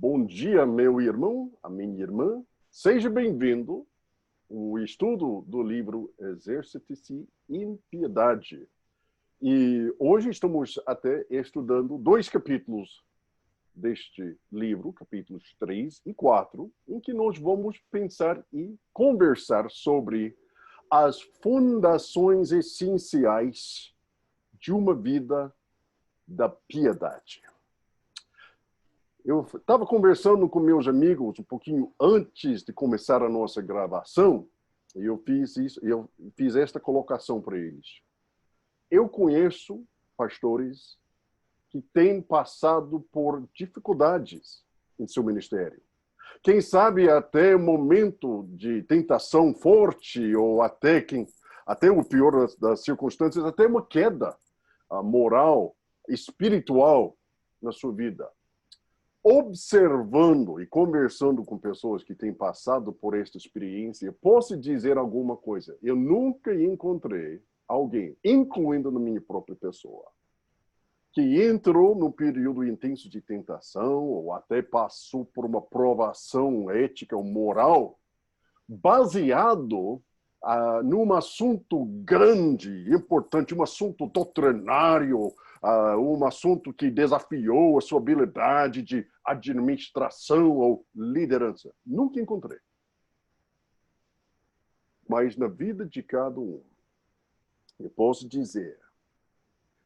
Bom dia, meu irmão, a minha irmã. Seja bem-vindo ao estudo do livro Exercite-se em Piedade. E hoje estamos até estudando 2 capítulos deste livro, capítulos 3 e 4, em que nós vamos pensar e conversar sobre as fundações essenciais de uma vida da piedade. Eu estava conversando com meus amigos um pouquinho antes de começar a nossa gravação, e eu fiz esta colocação para eles. Eu conheço pastores que têm passado por dificuldades em seu ministério. Quem sabe até um momento de tentação forte, ou até o pior das circunstâncias, até uma queda moral, espiritual na sua vida. Observando e conversando com pessoas que têm passado por esta experiência, posso dizer alguma coisa. Eu nunca encontrei alguém, incluindo na minha própria pessoa, que entrou num período intenso de tentação ou até passou por uma provação ética ou moral baseado num assunto grande, importante, um assunto doutrinário, um assunto que desafiou a sua habilidade de administração ou liderança. Nunca encontrei. Mas na vida de cada um, eu posso dizer,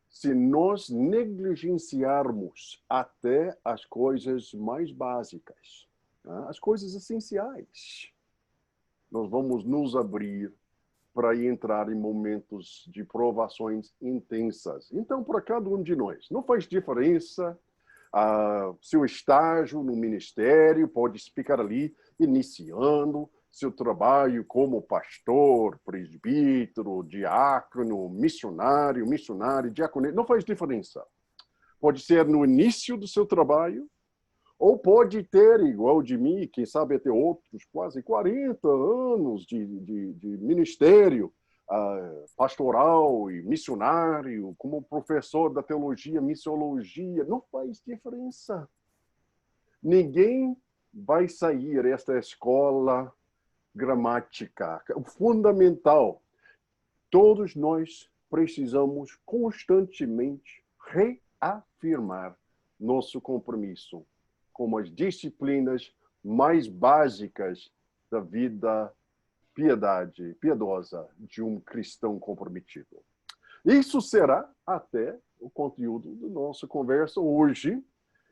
se nós negligenciarmos até as coisas mais básicas, as coisas essenciais, nós vamos nos abrir para entrar em momentos de provações intensas. Então, para cada um de nós, não faz diferença seu estágio no ministério, pode ficar ali iniciando seu trabalho como pastor, presbítero, diácono, missionário, diaconete, não faz diferença. Pode ser no início do seu trabalho, ou pode ter, igual de mim, quem sabe até outros, quase 40 anos de ministério pastoral e missionário, como professor da teologia, missiologia. Não faz diferença. Ninguém vai sair desta escola gramática. O fundamental, todos nós precisamos constantemente reafirmar nosso compromisso como as disciplinas mais básicas da vida piedosa de um cristão comprometido. Isso será até o conteúdo da nossa conversa hoje.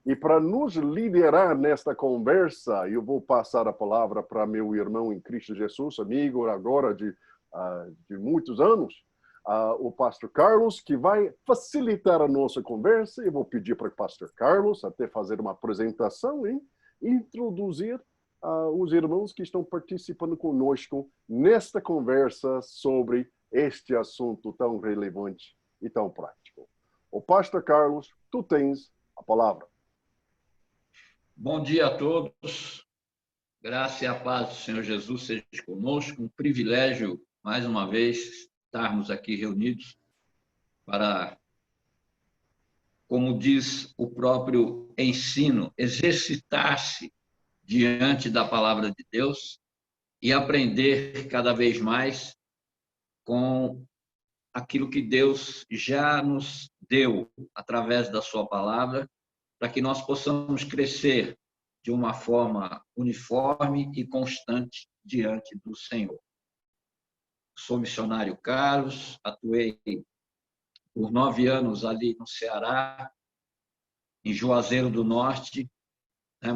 E para nos liderar nesta conversa, eu vou passar a palavra para meu irmão em Cristo Jesus, amigo agora de muitos anos, o pastor Carlos, que vai facilitar a nossa conversa. Eu vou pedir para o pastor Carlos até fazer uma apresentação e introduzir os irmãos que estão participando conosco nesta conversa sobre este assunto tão relevante e tão prático. O pastor Carlos, tu tens a palavra. Bom dia a todos. Graça e a paz do Senhor Jesus seja conosco. Um privilégio, mais uma vez, estarmos aqui reunidos para, como diz o próprio ensino, exercitar-se diante da palavra de Deus e aprender cada vez mais com aquilo que Deus já nos deu através da sua palavra, para que nós possamos crescer de uma forma uniforme e constante diante do Senhor. Sou missionário Carlos, atuei por 9 anos ali no Ceará, em Juazeiro do Norte,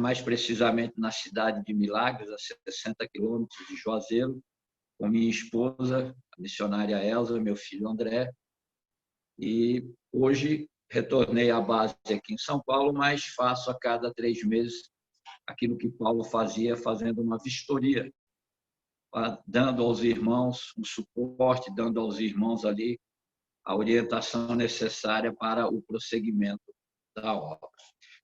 mais precisamente na cidade de Milagres, a 60 quilômetros de Juazeiro, com minha esposa, a missionária Elza, meu filho André. E hoje retornei à base aqui em São Paulo, mas faço a cada 3 meses aquilo que Paulo fazia, fazendo uma vistoria, dando aos irmãos um suporte, dando aos irmãos ali a orientação necessária para o prosseguimento da obra.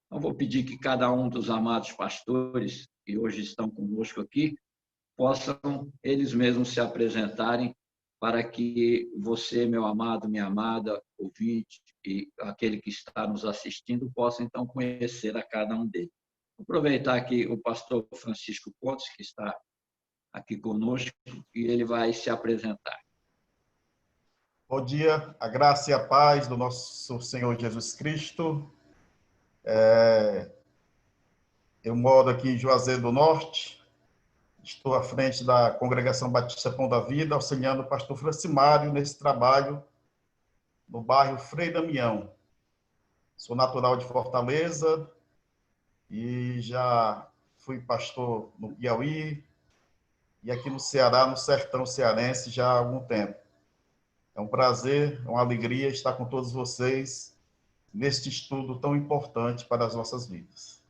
Então, vou pedir que cada um dos amados pastores que hoje estão conosco aqui possam eles mesmos se apresentarem para que você, meu amado, minha amada, ouvinte e aquele que está nos assistindo, possa então conhecer a cada um deles. aproveitar aqui o pastor Francisco Pontes, que está aqui conosco, e ele vai se apresentar. Bom dia, a graça e a paz do nosso Senhor Jesus Cristo. Eu moro aqui em Juazeiro do Norte, estou à frente da Congregação Batista Pão da Vida, auxiliando o pastor Francimário nesse trabalho no bairro Frei Damião. Sou natural de Fortaleza e já fui pastor no Piauí e aqui no Ceará, no sertão cearense, já há algum tempo. É um prazer, é uma alegria estar com todos vocês neste estudo tão importante para as nossas vidas.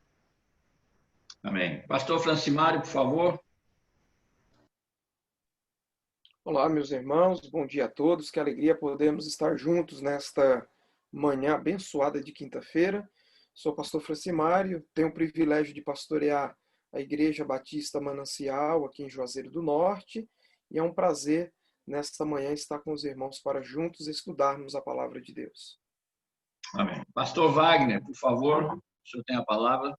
Amém. Pastor Francimário, por favor. Olá, meus irmãos, bom dia a todos. Que alegria podermos estar juntos nesta manhã abençoada de quinta-feira. Sou o pastor Francimário, tenho o privilégio de pastorear a Igreja Batista Manancial aqui em Juazeiro do Norte, e é um prazer nesta manhã estar com os irmãos para juntos estudarmos a palavra de Deus. Amém. Pastor Wagner, por favor, o senhor tem a palavra.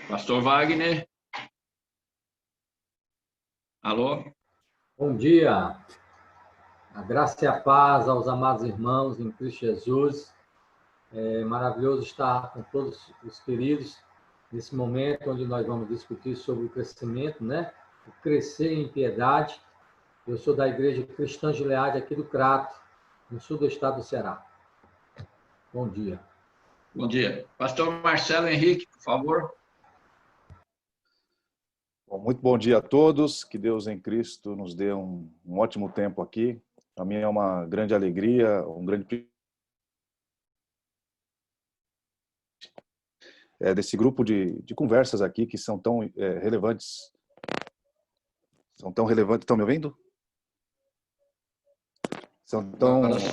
Pastor Wagner. Alô? Bom dia. A graça e a paz aos amados irmãos em Cristo Jesus. É maravilhoso estar com todos os queridos nesse momento onde nós vamos discutir sobre o crescimento, né? O crescer em piedade. Eu sou da Igreja Cristã Gileade aqui do Crato, no sul do estado do Ceará. Bom dia. Bom dia. Pastor Marcelo Henrique, por favor. Bom, muito bom dia a todos. Que Deus em Cristo nos dê um ótimo tempo aqui. Para mim é uma grande alegria, um grande desse grupo de conversas aqui que são tão relevantes. São tão relevantes. Estão me ouvindo?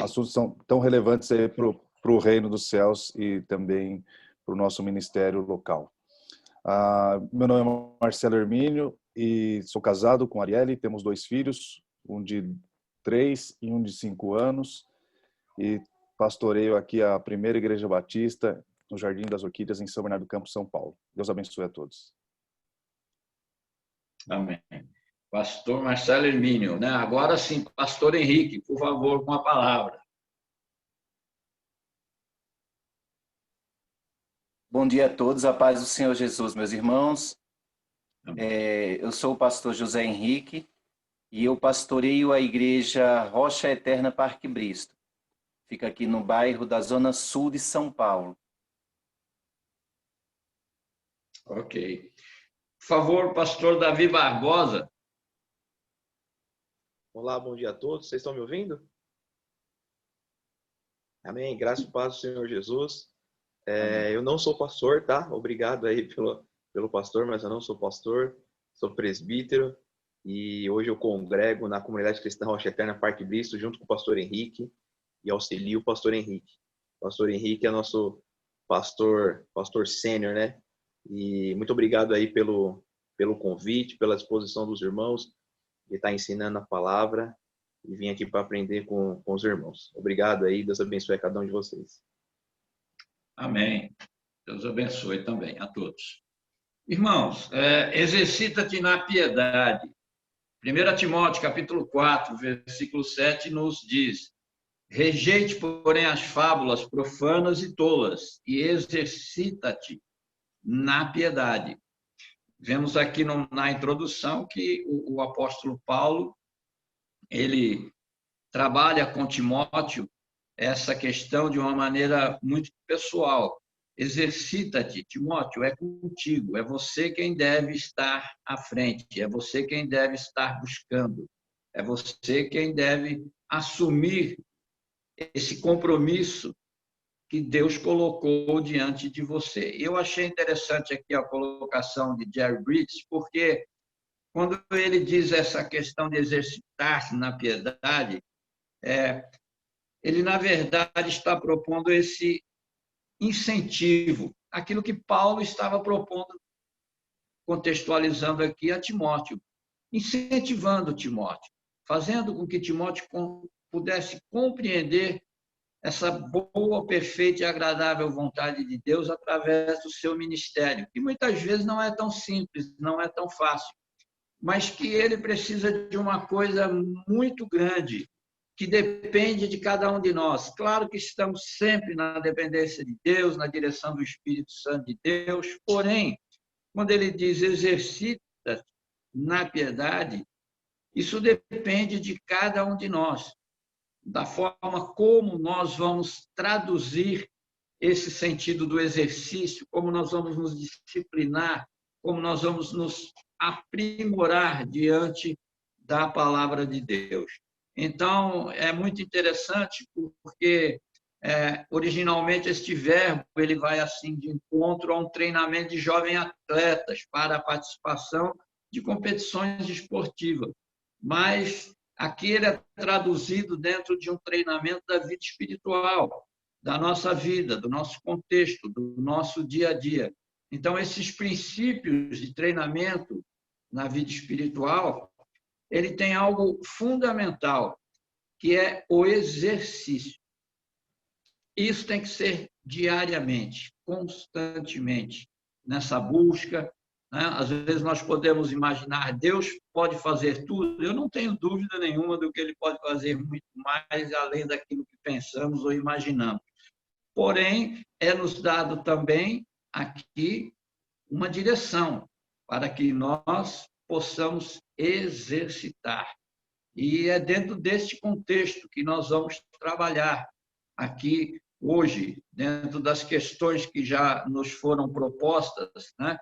Assuntos são tão relevantes para o reino dos céus e também para o nosso ministério local. Meu nome é Marcelo Hermínio e sou casado com a Arielle, temos 2 filhos, um de 3 e um de 5 anos, e pastoreio aqui a primeira Igreja Batista no Jardim das Orquídeas, em São Bernardo do Campo, São Paulo. Deus abençoe a todos. Amém. Pastor Marcelo Hermínio, né? Agora sim, pastor Henrique, por favor, com a palavra. Bom dia a todos, a paz do Senhor Jesus, meus irmãos. Eu sou o pastor José Henrique e eu pastoreio a igreja Rocha Eterna Parque Bristo. Fica aqui no bairro da Zona Sul de São Paulo. Ok. Por favor, pastor Davi Barbosa. Olá, bom dia a todos. Vocês estão me ouvindo? Amém. Graças e paz do Senhor Jesus. Eu não sou pastor, tá? Obrigado aí pelo pastor, mas eu não sou pastor. Sou presbítero e hoje eu congrego na Comunidade Cristã Rocha Eterna Parque Bristo junto com o pastor Henrique e auxilio o pastor Henrique. O pastor Henrique é nosso pastor sênior, né? E muito obrigado aí pelo convite, pela disposição dos irmãos de estar ensinando a palavra e vim aqui para aprender com os irmãos. Obrigado aí, Deus abençoe a cada um de vocês. Amém. Deus abençoe também a todos. Irmãos, exercita-te na piedade. 1 Timóteo, capítulo 4, versículo 7, nos diz: rejeite, porém, as fábulas profanas e tolas, e exercita-te na piedade. Vemos aqui na introdução que o apóstolo Paulo, ele trabalha com Timóteo essa questão de uma maneira muito pessoal. Exercita-te, Timóteo, é contigo, é você quem deve estar à frente, é você quem deve estar buscando, é você quem deve assumir esse compromisso que Deus colocou diante de você. Eu achei interessante aqui a colocação de Jerry Bridges, porque quando ele diz essa questão de exercitar-se na piedade, ele, na verdade, está propondo esse incentivo, aquilo que Paulo estava propondo, contextualizando aqui a Timóteo, incentivando Timóteo, fazendo com que Timóteo pudesse compreender essa boa, perfeita e agradável vontade de Deus através do seu ministério, que muitas vezes não é tão simples, não é tão fácil, mas que ele precisa de uma coisa muito grande, que depende de cada um de nós. Claro que estamos sempre na dependência de Deus, na direção do Espírito Santo de Deus, porém, quando ele diz exercita na piedade, isso depende de cada um de nós, da forma como nós vamos traduzir esse sentido do exercício, como nós vamos nos disciplinar, como nós vamos nos aprimorar diante da palavra de Deus. Então, é muito interessante porque, originalmente, este verbo ele vai assim de encontro a um treinamento de jovens atletas para a participação de competições esportivas. Mas aqui ele é traduzido dentro de um treinamento da vida espiritual, da nossa vida, do nosso contexto, do nosso dia a dia. Então, esses princípios de treinamento na vida espiritual, ele tem algo fundamental, que é o exercício. Isso tem que ser diariamente, constantemente, nessa busca. Né? Às vezes nós podemos imaginar, Deus pode fazer tudo. Eu não tenho dúvida nenhuma do que Ele pode fazer muito mais além daquilo que pensamos ou imaginamos. Porém, é-nos dado também aqui uma direção para que nós possamos exercitar. E é dentro deste contexto que nós vamos trabalhar aqui hoje, dentro das questões que já nos foram propostas, né?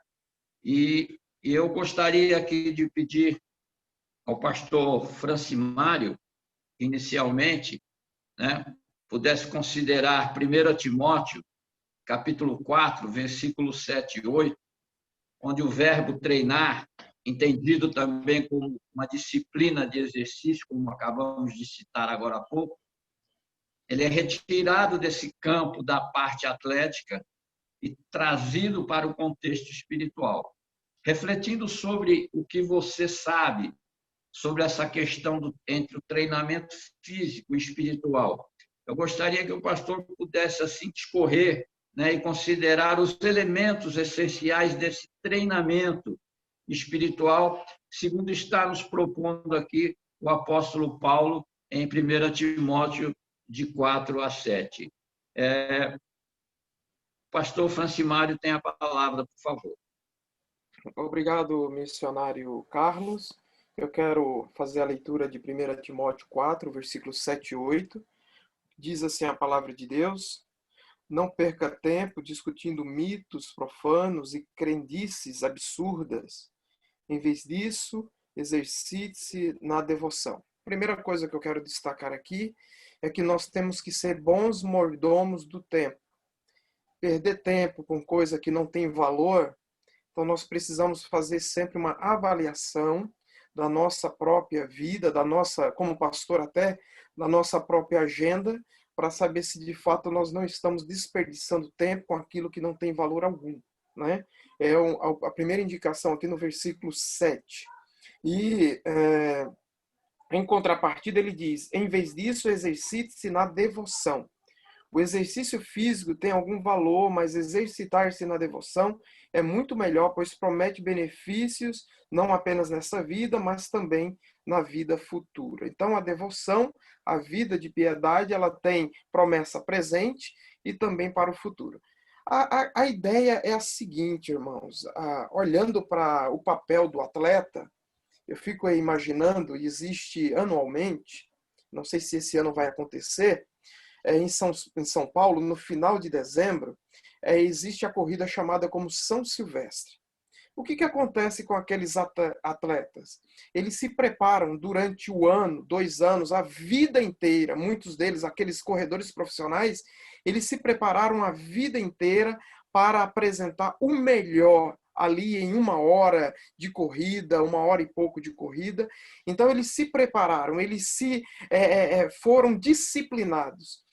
E eu gostaria aqui de pedir ao pastor Francimário, inicialmente, né, pudesse considerar 1 Timóteo, capítulo 4, versículos 7 e 8, onde o verbo treinar, entendido também como uma disciplina de exercício, como acabamos de citar agora há pouco, ele é retirado desse campo da parte atlética e trazido para o contexto espiritual. Refletindo sobre o que você sabe sobre essa questão entre o treinamento físico e espiritual, eu gostaria que o pastor pudesse assim discorrer, né, e considerar os elementos essenciais desse treinamento espiritual, segundo está nos propondo aqui o apóstolo Paulo em 1 Timóteo de 4 a 7. Pastor Francimário tem a palavra, por favor. Obrigado, missionário Carlos. Eu quero fazer a leitura de 1 Timóteo 4, versículos 7 e 8. Diz assim a palavra de Deus: não perca tempo discutindo mitos profanos e crendices absurdas. Em vez disso, exercite-se na devoção. Primeira coisa que eu quero destacar aqui é que nós temos que ser bons mordomos do tempo. Perder tempo com coisa que não tem valor, então nós precisamos fazer sempre uma avaliação da nossa própria vida, da nossa, como pastor até, da nossa própria agenda, para saber se de fato nós não estamos desperdiçando tempo com aquilo que não tem valor algum. Né? É a primeira indicação aqui no versículo 7. E em contrapartida ele diz, em vez disso, exercite-se na devoção. O exercício físico tem algum valor, mas exercitar-se na devoção é muito melhor, pois promete benefícios não apenas nessa vida, mas também na vida futura. Então, a devoção, a vida de piedade, ela tem promessa presente e também para o futuro. A ideia é a seguinte, irmãos, olhando para o papel do atleta, eu fico aí imaginando, existe anualmente, não sei se esse ano vai acontecer, em São Paulo, no final de dezembro, existe a corrida chamada como São Silvestre. O que acontece com aqueles atletas? Eles se preparam durante o ano, 2 anos, a vida inteira. Muitos deles, aqueles corredores profissionais, eles se prepararam a vida inteira para apresentar o melhor ali em 1 hora de corrida, 1 hora e pouco de corrida. Então, eles se prepararam, eles foram disciplinados.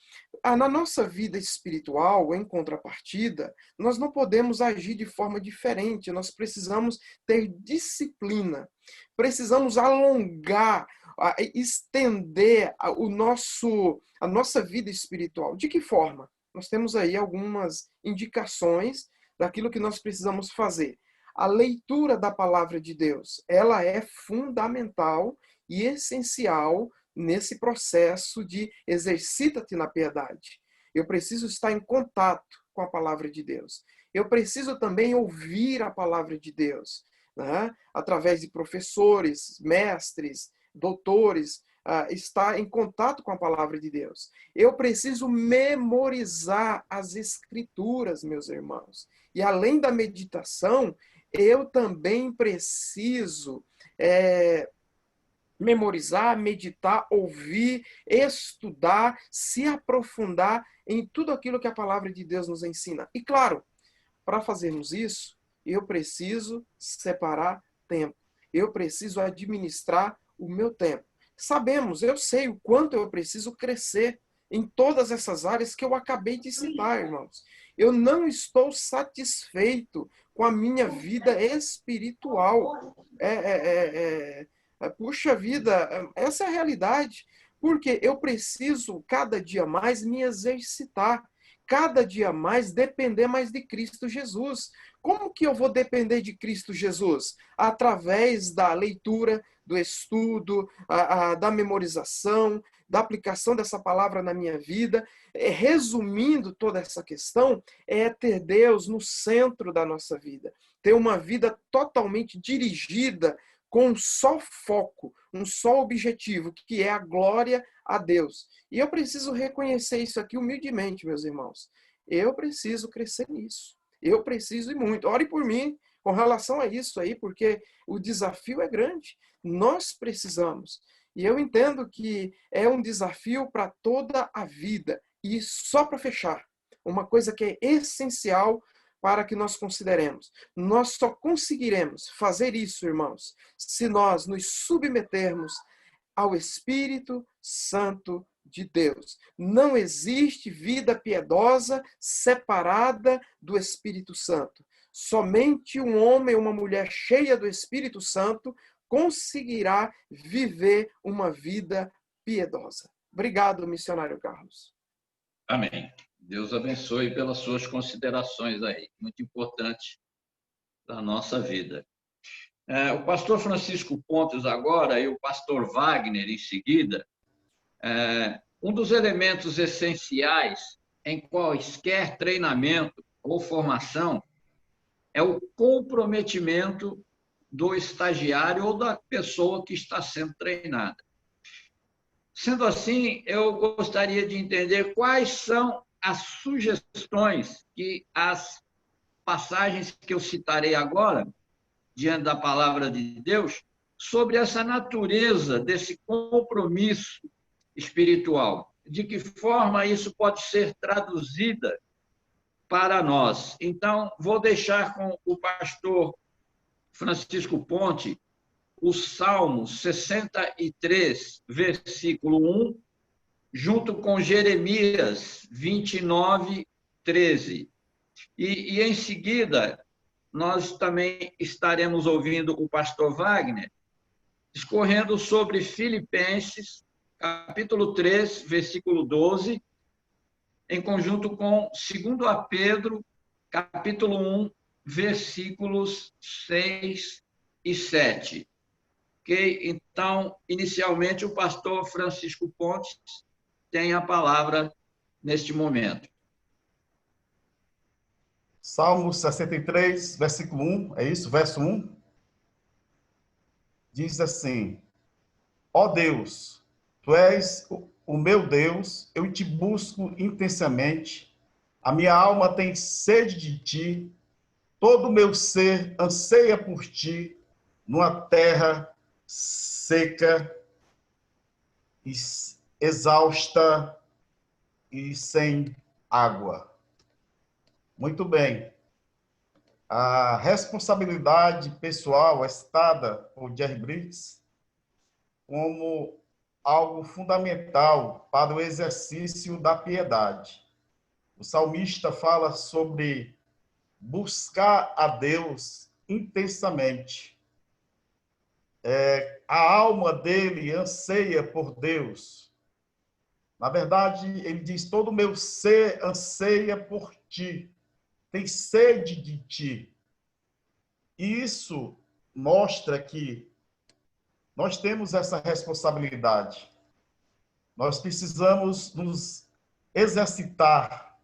Na nossa vida espiritual, em contrapartida, nós não podemos agir de forma diferente. Nós precisamos ter disciplina. Precisamos alongar a estender a nossa vida espiritual. De que forma? Nós temos aí algumas indicações daquilo que nós precisamos fazer. A leitura da palavra de Deus, ela é fundamental e essencial nesse processo de exercita-te na piedade. Eu preciso estar em contato com a palavra de Deus. Eu preciso também ouvir a palavra de Deus, né? Através de professores, mestres, doutores, estar em contato com a palavra de Deus. Eu preciso memorizar as escrituras, meus irmãos. E além da meditação, eu também preciso memorizar, meditar, ouvir, estudar, se aprofundar em tudo aquilo que a palavra de Deus nos ensina. E claro, para fazermos isso, eu preciso separar tempo. Eu preciso administrar o meu tempo. Eu sei o quanto eu preciso crescer em todas essas áreas que eu acabei de citar, irmãos. Eu não estou satisfeito com a minha vida espiritual. Puxa vida, essa é a realidade. Porque eu preciso, cada dia mais, me exercitar. Cada dia mais depender mais de Cristo Jesus. Como que eu vou depender de Cristo Jesus? Através da leitura, do estudo, da memorização, da aplicação dessa palavra na minha vida. Resumindo toda essa questão, é ter Deus no centro da nossa vida. Ter uma vida totalmente dirigida com um só foco, um só objetivo, que é a glória a Deus. E eu preciso reconhecer isso aqui humildemente, meus irmãos. Eu preciso crescer nisso. Eu preciso e muito. Ore por mim com relação a isso aí, porque o desafio é grande. Nós precisamos. E eu entendo que é um desafio para toda a vida. E só para fechar, uma coisa que é essencial para que nós consideremos. Nós só conseguiremos fazer isso, irmãos, se nós nos submetermos ao Espírito Santo de Deus. Não existe vida piedosa separada do Espírito Santo. Somente um homem ou uma mulher cheia do Espírito Santo conseguirá viver uma vida piedosa. Obrigado, missionário Carlos. Amém. Deus abençoe pelas suas considerações aí, muito importante da nossa vida. O pastor Francisco Pontes agora e o pastor Wagner em seguida, um dos elementos essenciais em quaisquer treinamento ou formação é o comprometimento do estagiário ou da pessoa que está sendo treinada. Sendo assim, eu gostaria de entender quais são as sugestões que as passagens que eu citarei agora, diante da palavra de Deus, sobre essa natureza desse compromisso espiritual. De que forma isso pode ser traduzida para nós. Então, vou deixar com o pastor Francisco Ponte o Salmo 63, versículo 1, junto com Jeremias 29, 13. E em seguida, nós também estaremos ouvindo o pastor Wagner discorrendo sobre Filipenses, capítulo 3, versículo 12, em conjunto com 2 Pedro, capítulo 1, versículos 6 e 7. Ok? Então, inicialmente, o pastor Francisco Pontes tem a palavra neste momento. Salmo 63, versículo 1, é isso? Verso 1. Diz assim: ó Deus, tu és o meu Deus, eu te busco intensamente, a minha alma tem sede de ti, todo o meu ser anseia por ti, numa terra seca, exausta e sem água. Muito bem. A responsabilidade pessoal é citada por Jerry Bridges como algo fundamental para o exercício da piedade. O salmista fala sobre buscar a Deus intensamente. a alma dele anseia por Deus. Na verdade, ele diz, todo o meu ser anseia por ti, tem sede de ti. E isso mostra que nós temos essa responsabilidade. Nós precisamos nos exercitar,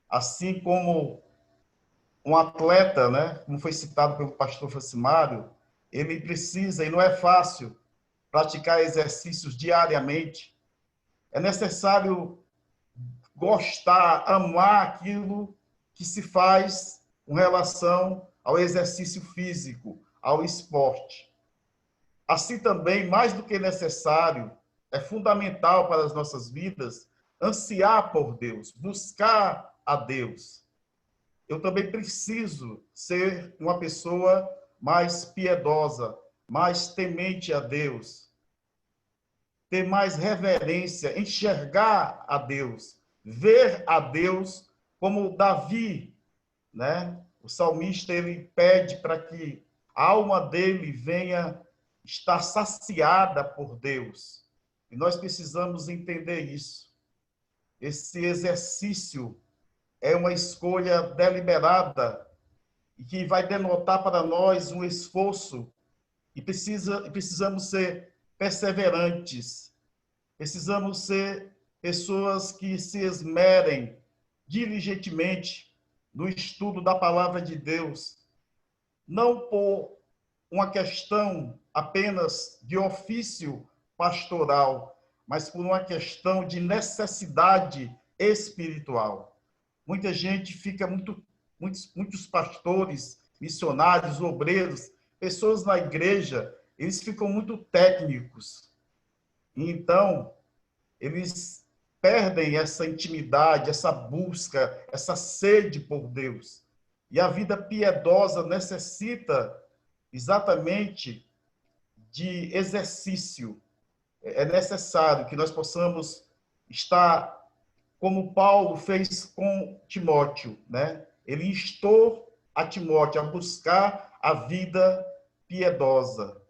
assim como um atleta, né, como foi citado pelo pastor Francimário, ele precisa, e não é fácil, praticar exercícios diariamente. É necessário gostar, amar aquilo que se faz com relação ao exercício físico, ao esporte. Assim também, mais do que necessário, é fundamental para as nossas vidas ansiar por Deus, buscar a Deus. Eu também preciso ser uma pessoa mais piedosa, mais temente a Deus, ter mais reverência, enxergar a Deus, ver a Deus como Davi, né? O salmista, ele pede para que a alma dele venha estar saciada por Deus. E nós precisamos entender isso. Esse exercício é uma escolha deliberada e que vai denotar para nós um esforço e precisamos ser perseverantes. Precisamos ser pessoas que se esmerem diligentemente no estudo da palavra de Deus, não por uma questão apenas de ofício pastoral, mas por uma questão de necessidade espiritual. Muita gente fica muitos pastores, missionários, obreiros, pessoas na igreja, eles ficam muito técnicos. Então, eles perdem essa intimidade, essa busca, essa sede por Deus. E a vida piedosa necessita exatamente de exercício. É necessário que nós possamos estar como Paulo fez com Timóteo, né? Ele instou a Timóteo a buscar a vida piedosa.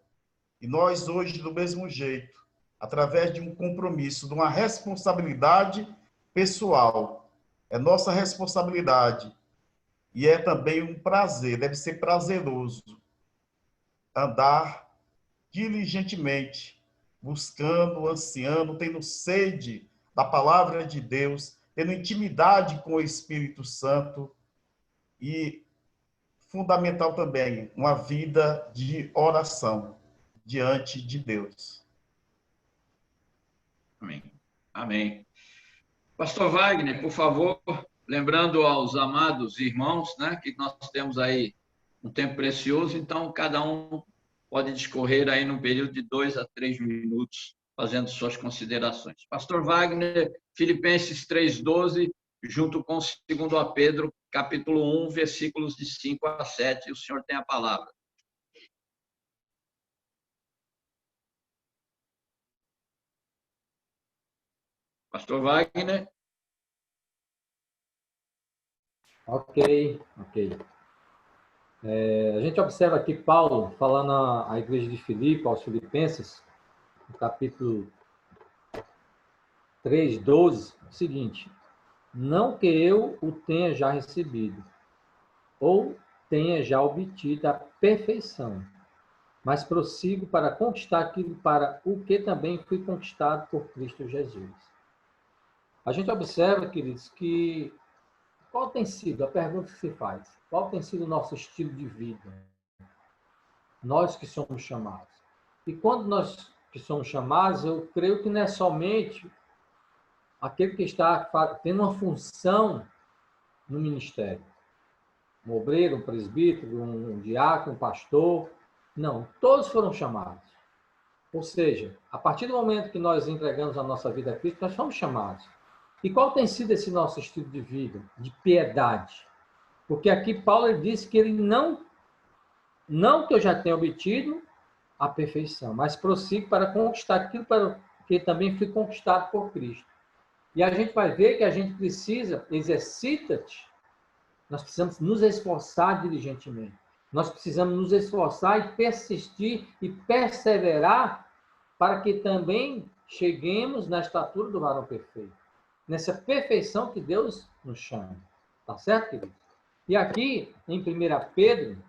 E nós hoje, do mesmo jeito, através de um compromisso, de uma responsabilidade pessoal, é nossa responsabilidade e é também um prazer, deve ser prazeroso andar diligentemente, buscando, ansiando, tendo sede da palavra de Deus, tendo intimidade com o Espírito Santo e, fundamental também, uma vida de oração diante de Deus. Amém. Amém. Pastor Wagner, por favor, lembrando aos amados irmãos, né, que nós temos aí um tempo precioso, então cada um pode discorrer aí num período de 2 a 3 minutos, fazendo suas considerações. Pastor Wagner, Filipenses 3:12, junto com 2 Pedro, capítulo 1, versículos de 5 a 7, o senhor tem a palavra. Pastor Wagner. Ok. A gente observa aqui Paulo falando à igreja de Filipe, aos Filipenses, no capítulo 3:12, o seguinte: não que eu o tenha já recebido, ou tenha já obtido a perfeição, mas prossigo para conquistar aquilo para o que também fui conquistado por Cristo Jesus. A gente observa, queridos, que qual tem sido a pergunta que se faz? Qual tem sido o nosso estilo de vida? Nós que somos chamados. E quando nós que somos chamados, eu creio que não é somente aquele que está tendo uma função no ministério. Um obreiro, um presbítero, um diácono, um pastor. Não, todos foram chamados. Ou seja, a partir do momento que nós entregamos a nossa vida a Cristo, nós somos chamados. E qual tem sido esse nosso estilo de vida, de piedade? Porque aqui Paulo disse que ele não que eu já tenha obtido a perfeição, mas prossigo para conquistar aquilo para que também fui conquistado por Cristo. E a gente vai ver que a gente precisa, exercita-te, nós precisamos nos esforçar diligentemente. Nós precisamos nos esforçar e persistir e perseverar para que também cheguemos na estatura do varão perfeito, nessa perfeição que Deus nos chama. Tá certo, querido? E aqui, em 1 Pedro,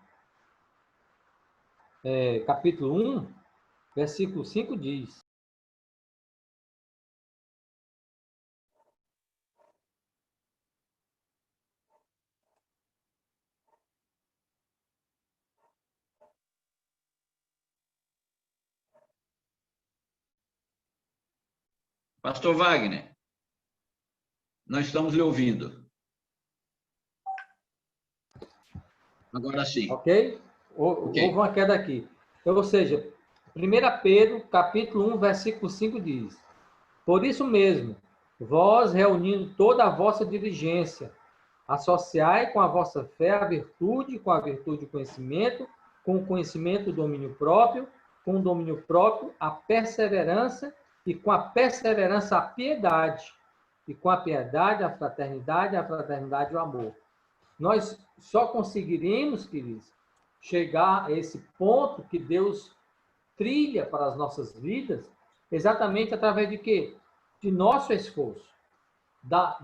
capítulo 1, versículo 5 diz: Pastor Wagner, nós estamos lhe ouvindo. Agora sim. Ok? Houve uma queda aqui. Então, ou seja, 1 Pedro, capítulo 1, versículo 5 diz: Por isso mesmo, vós, reunindo toda a vossa diligência, associai com a vossa fé a virtude, com a virtude o conhecimento, com o conhecimento o domínio próprio, com o domínio próprio a perseverança, e com a perseverança a piedade, e com a piedade a fraternidade o amor. Nós só conseguiremos, queridos, chegar a esse ponto que Deus trilha para as nossas vidas, exatamente através de quê? De nosso esforço,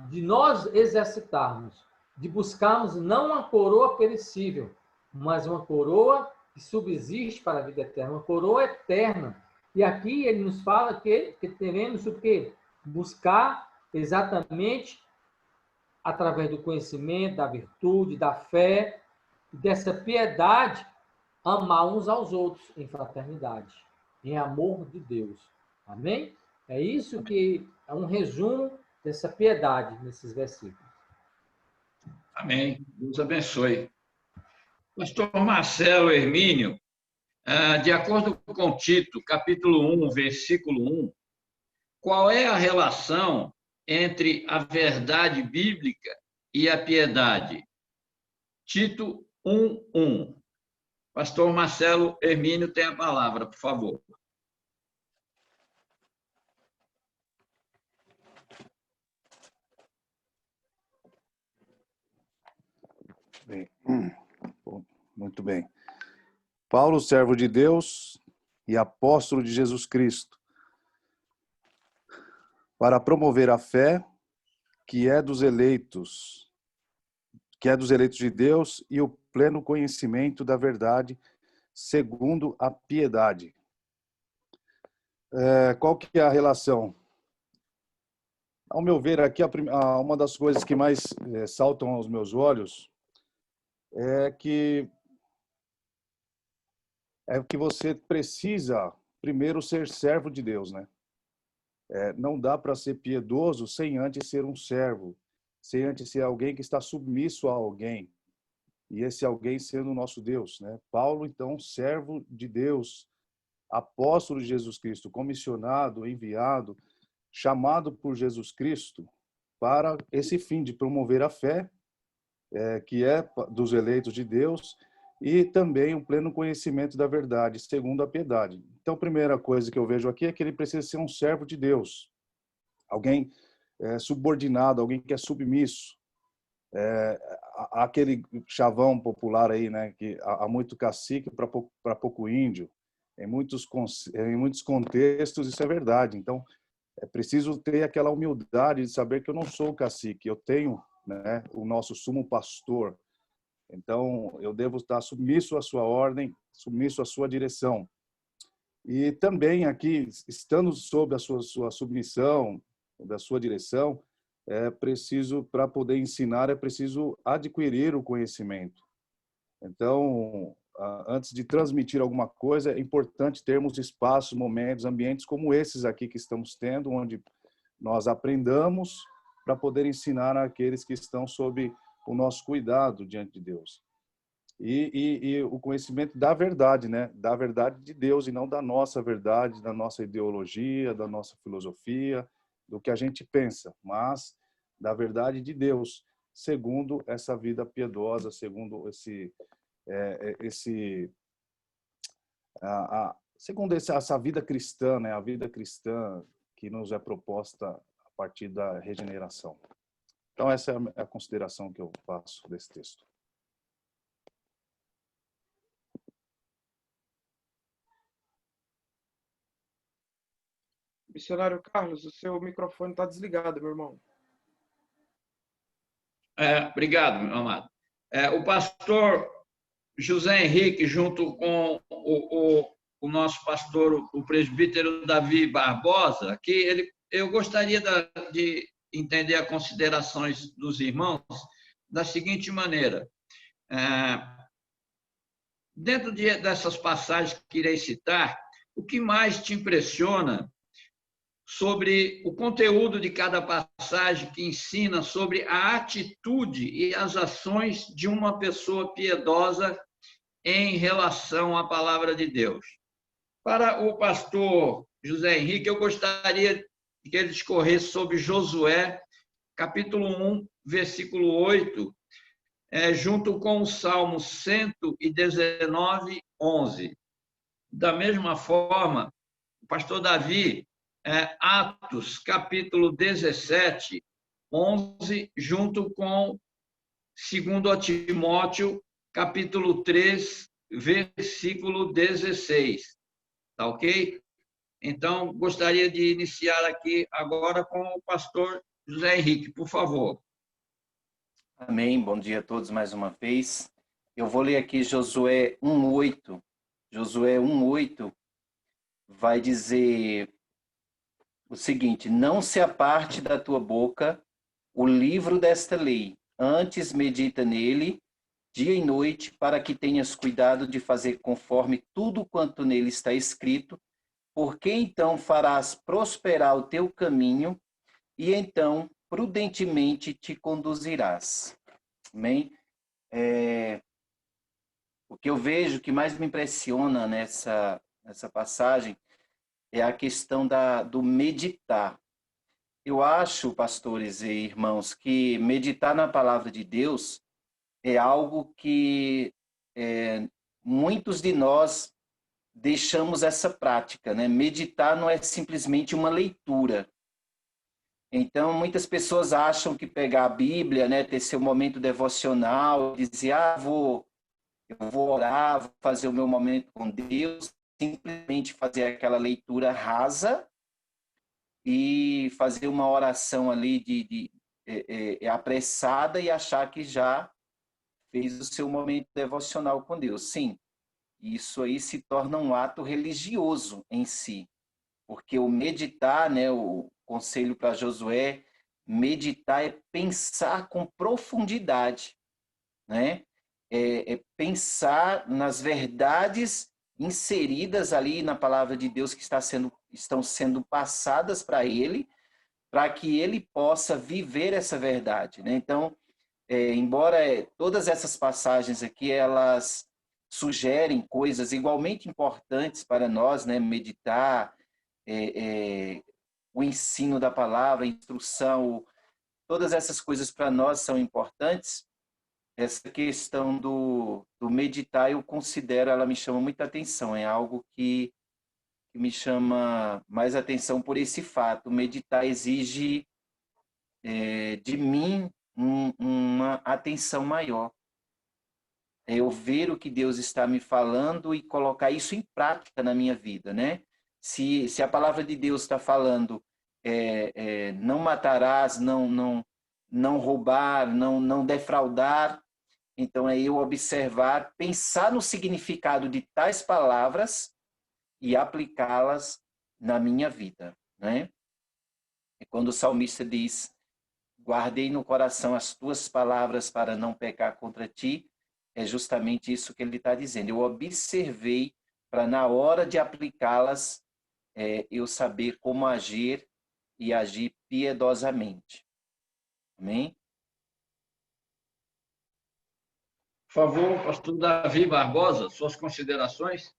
de nós exercitarmos, de buscarmos não uma coroa perecível, mas uma coroa que subsiste para a vida eterna, uma coroa eterna. E aqui ele nos fala que teremos o quê? Buscar exatamente através do conhecimento, da virtude, da fé, dessa piedade, amar uns aos outros em fraternidade, em amor de Deus. Amém? É isso que é um resumo dessa piedade nesses versículos. Amém. Deus abençoe. Pastor Marcelo Hermínio, de acordo com Tito, capítulo 1, versículo 1, qual é a relação entre a verdade bíblica e a piedade? Tito 1:1. Pastor Marcelo Hermínio tem a palavra, por favor. Bem, muito bem. Paulo, servo de Deus e apóstolo de Jesus Cristo, para promover a fé que é dos eleitos de Deus e o pleno conhecimento da verdade, segundo a piedade. Qual que é a relação? Ao meu ver, aqui uma das coisas que mais saltam aos meus olhos é que você precisa primeiro ser servo de Deus, né? Não dá para ser piedoso sem antes ser um servo, sem antes ser alguém que está submisso a alguém, e esse alguém sendo o nosso Deus, né? Paulo, então, servo de Deus, apóstolo de Jesus Cristo, comissionado, enviado, chamado por Jesus Cristo para esse fim de promover a fé, que é dos eleitos de Deus, e também um pleno conhecimento da verdade, segundo a piedade. Então, a primeira coisa que eu vejo aqui é que ele precisa ser um servo de Deus, alguém subordinado, alguém que é submisso. Aquele chavão popular aí, né, que há muito cacique para pouco índio. Em muitos contextos isso é verdade. Então, é preciso ter aquela humildade de saber que eu não sou o cacique, eu tenho, né, o nosso sumo pastor. Então, eu devo estar submisso à sua ordem, submisso à sua direção. E também aqui, estando sob a sua submissão, da sua direção, para poder ensinar, é preciso adquirir o conhecimento. Então, antes de transmitir alguma coisa, é importante termos espaços, momentos, ambientes como esses aqui que estamos tendo, onde nós aprendamos para poder ensinar àqueles que estão sob o nosso cuidado diante de Deus. E o conhecimento da verdade, né? Da verdade de Deus e não da nossa verdade, da nossa ideologia, da nossa filosofia, do que a gente pensa, mas da verdade de Deus, segundo essa vida piedosa, segundo segundo essa vida cristã, né? A vida cristã que nos é proposta a partir da regeneração. Então, essa é a consideração que eu faço desse texto. Missionário Carlos, o seu microfone está desligado, meu irmão. Obrigado, meu amado. O pastor José Henrique, junto com o nosso pastor, o presbítero Davi Barbosa, aqui, eu gostaria de entender as considerações dos irmãos da seguinte maneira. Dentro dessas passagens que irei citar, o que mais te impressiona sobre o conteúdo de cada passagem que ensina sobre a atitude e as ações de uma pessoa piedosa em relação à palavra de Deus? Para o pastor José Henrique, eu gostaria que ele discorresse sobre Josué, capítulo 1, versículo 8, junto com o Salmo 119, 11. Da mesma forma, o pastor Davi, Atos, capítulo 17, 11, junto com 2 Timóteo, capítulo 3, versículo 16. Tá ok? Então, gostaria de iniciar aqui agora com o pastor José Henrique, por favor. Amém. Bom dia a todos mais uma vez. Eu vou ler aqui Josué 1:8. Josué 1:8 vai dizer o seguinte: não se aparte da tua boca o livro desta lei, antes medita nele dia e noite, para que tenhas cuidado de fazer conforme tudo quanto nele está escrito, porque então farás prosperar o teu caminho e então prudentemente te conduzirás. Amém? O que eu vejo que mais me impressiona nessa passagem é a questão do meditar. Eu acho, pastores e irmãos, que meditar na palavra de Deus é algo que muitos de nós deixamos essa prática, né? Meditar não é simplesmente uma leitura. Então, muitas pessoas acham que pegar a Bíblia, né, ter seu momento devocional, dizer, eu vou orar, vou fazer o meu momento com Deus, simplesmente fazer aquela leitura rasa e fazer uma oração ali apressada e achar que já fez o seu momento devocional com Deus. Sim, isso aí se torna um ato religioso em si, porque o meditar, né, o conselho para Josué, meditar é pensar com profundidade, né? É pensar nas verdades inseridas ali na palavra de Deus que estão sendo passadas para ele, para que ele possa viver essa verdade, né? Então, embora todas essas passagens aqui, elas sugerem coisas igualmente importantes para nós, né? Meditar, o ensino da palavra, a instrução, todas essas coisas para nós são importantes. Essa questão do meditar, eu considero, ela me chama muita atenção, é algo que me chama mais atenção por esse fato. Meditar exige de mim uma atenção maior. É eu ver o que Deus está me falando e colocar isso em prática na minha vida, né? Se a palavra de Deus está falando não matarás, não roubar, não defraudar, então é eu observar, pensar no significado de tais palavras e aplicá-las na minha vida, né? E quando o salmista diz, guardei no coração as tuas palavras para não pecar contra ti, é justamente isso que ele está dizendo. Eu observei para, na hora de aplicá-las, eu saber como agir e agir piedosamente. Amém? Por favor, pastor Davi Barbosa, suas considerações.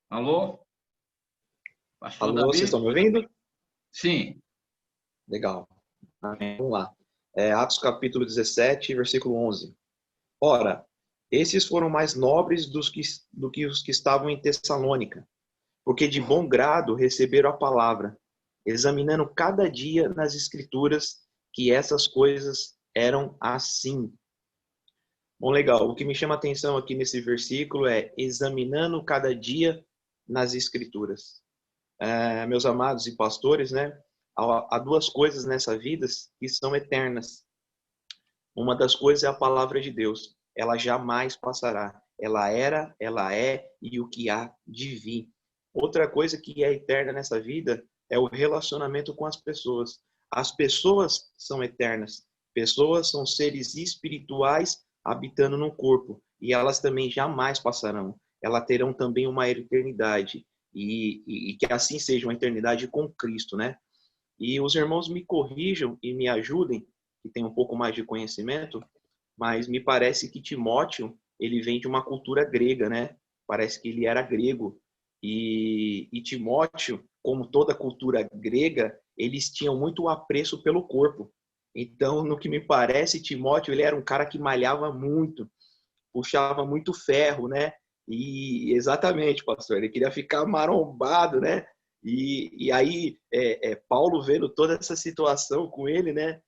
Alô? Pastor Alô, Davi? vocês estão me ouvindo? Sim. Legal. Vamos lá. Atos capítulo 17, versículo 11. Ora, esses foram mais nobres do que os que estavam em Tessalônica, porque de bom grado receberam a palavra, examinando cada dia nas Escrituras que essas coisas eram assim. Bom, legal. O que me chama a atenção aqui nesse versículo é examinando cada dia nas Escrituras. Meus amados e pastores, né? Há duas coisas nessa vida que são eternas. Uma das coisas é a palavra de Deus. Ela jamais passará. Ela era, ela é e o que há de vir. Outra coisa que é eterna nessa vida é o relacionamento com as pessoas. As pessoas são eternas. Pessoas são seres espirituais habitando no corpo. E elas também jamais passarão. Elas terão também uma eternidade. E que assim seja uma eternidade com Cristo, né? E os irmãos me corrijam e me ajudem, que tem um pouco mais de conhecimento, mas me parece que Timóteo, ele vem de uma cultura grega, né? Parece que ele era grego. E Timóteo, como toda cultura grega, eles tinham muito apreço pelo corpo. Então, no que me parece, Timóteo, ele era um cara que malhava muito, puxava muito ferro, né? E exatamente, pastor, ele queria ficar marombado, né? E aí, Paulo vendo toda essa situação com ele, né?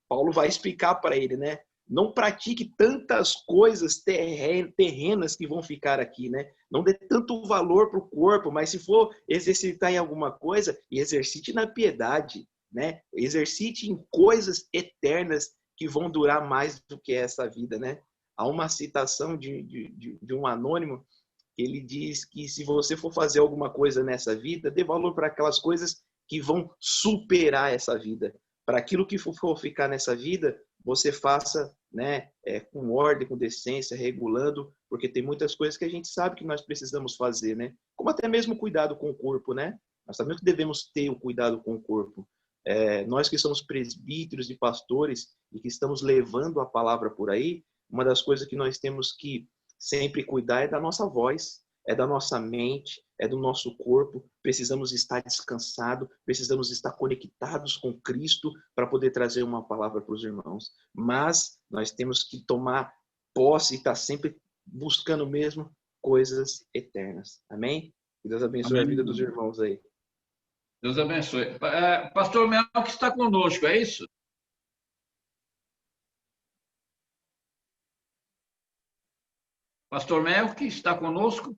Paulo vai explicar para ele, né? Não pratique tantas coisas terrenas que vão ficar aqui, né? Não dê tanto valor para o corpo, mas se for exercitar em alguma coisa, exercite na piedade, né? Exercite em coisas eternas que vão durar mais do que essa vida, né? Há uma citação de um anônimo que ele diz que se você for fazer alguma coisa nessa vida, dê valor para aquelas coisas que vão superar essa vida. Para aquilo que for ficar nessa vida, você faça, né, com ordem, com decência, regulando, porque tem muitas coisas que a gente sabe que nós precisamos fazer, né? Como até mesmo cuidado com o corpo, né? Nós sabemos que devemos ter o cuidado com o corpo. Nós que somos presbíteros e pastores e que estamos levando a palavra por aí, uma das coisas que nós temos que sempre cuidar é da nossa voz, é da nossa mente, é do nosso corpo. Precisamos estar descansados, precisamos estar conectados com Cristo para poder trazer uma palavra para os irmãos. Mas nós temos que tomar posse e estar sempre buscando mesmo coisas eternas. Amém? Que Deus abençoe Amém. A vida dos irmãos aí. Deus abençoe. Pastor Mel que está conosco, é isso? Pastor Mel que está conosco?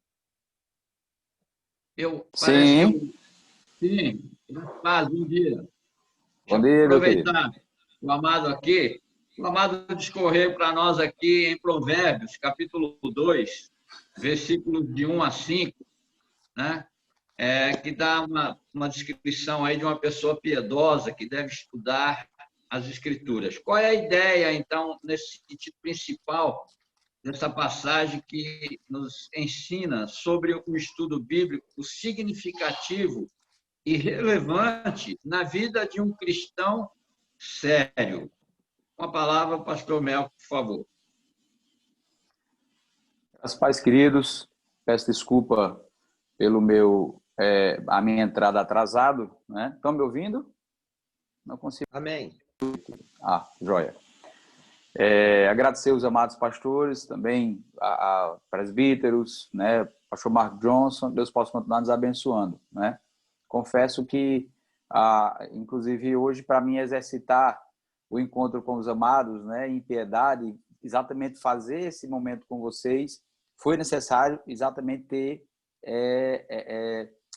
Sim. Sim. Paz, bom dia. Bom dia, aproveitar o amado aqui. O amado discorreu para nós aqui em Provérbios, capítulo 2, versículos de 1 a 5, né? Que dá uma descrição aí de uma pessoa piedosa que deve estudar as Escrituras. Qual é a ideia, então, nesse sentido principal dessa passagem que nos ensina sobre o estudo bíblico significativo e relevante na vida de um cristão sério? Uma palavra, pastor Mel, por favor. As pais queridos, peço desculpa pelo a minha entrada atrasado, né? Estão me ouvindo? Não consigo. Amém. Joia. Agradecer os amados pastores, também a presbíteros, né? Pastor Mark Johnson, Deus possa continuar nos abençoando, né? Confesso que, inclusive hoje, para mim exercitar o encontro com os amados, né, em piedade, exatamente fazer esse momento com vocês, foi necessário exatamente ter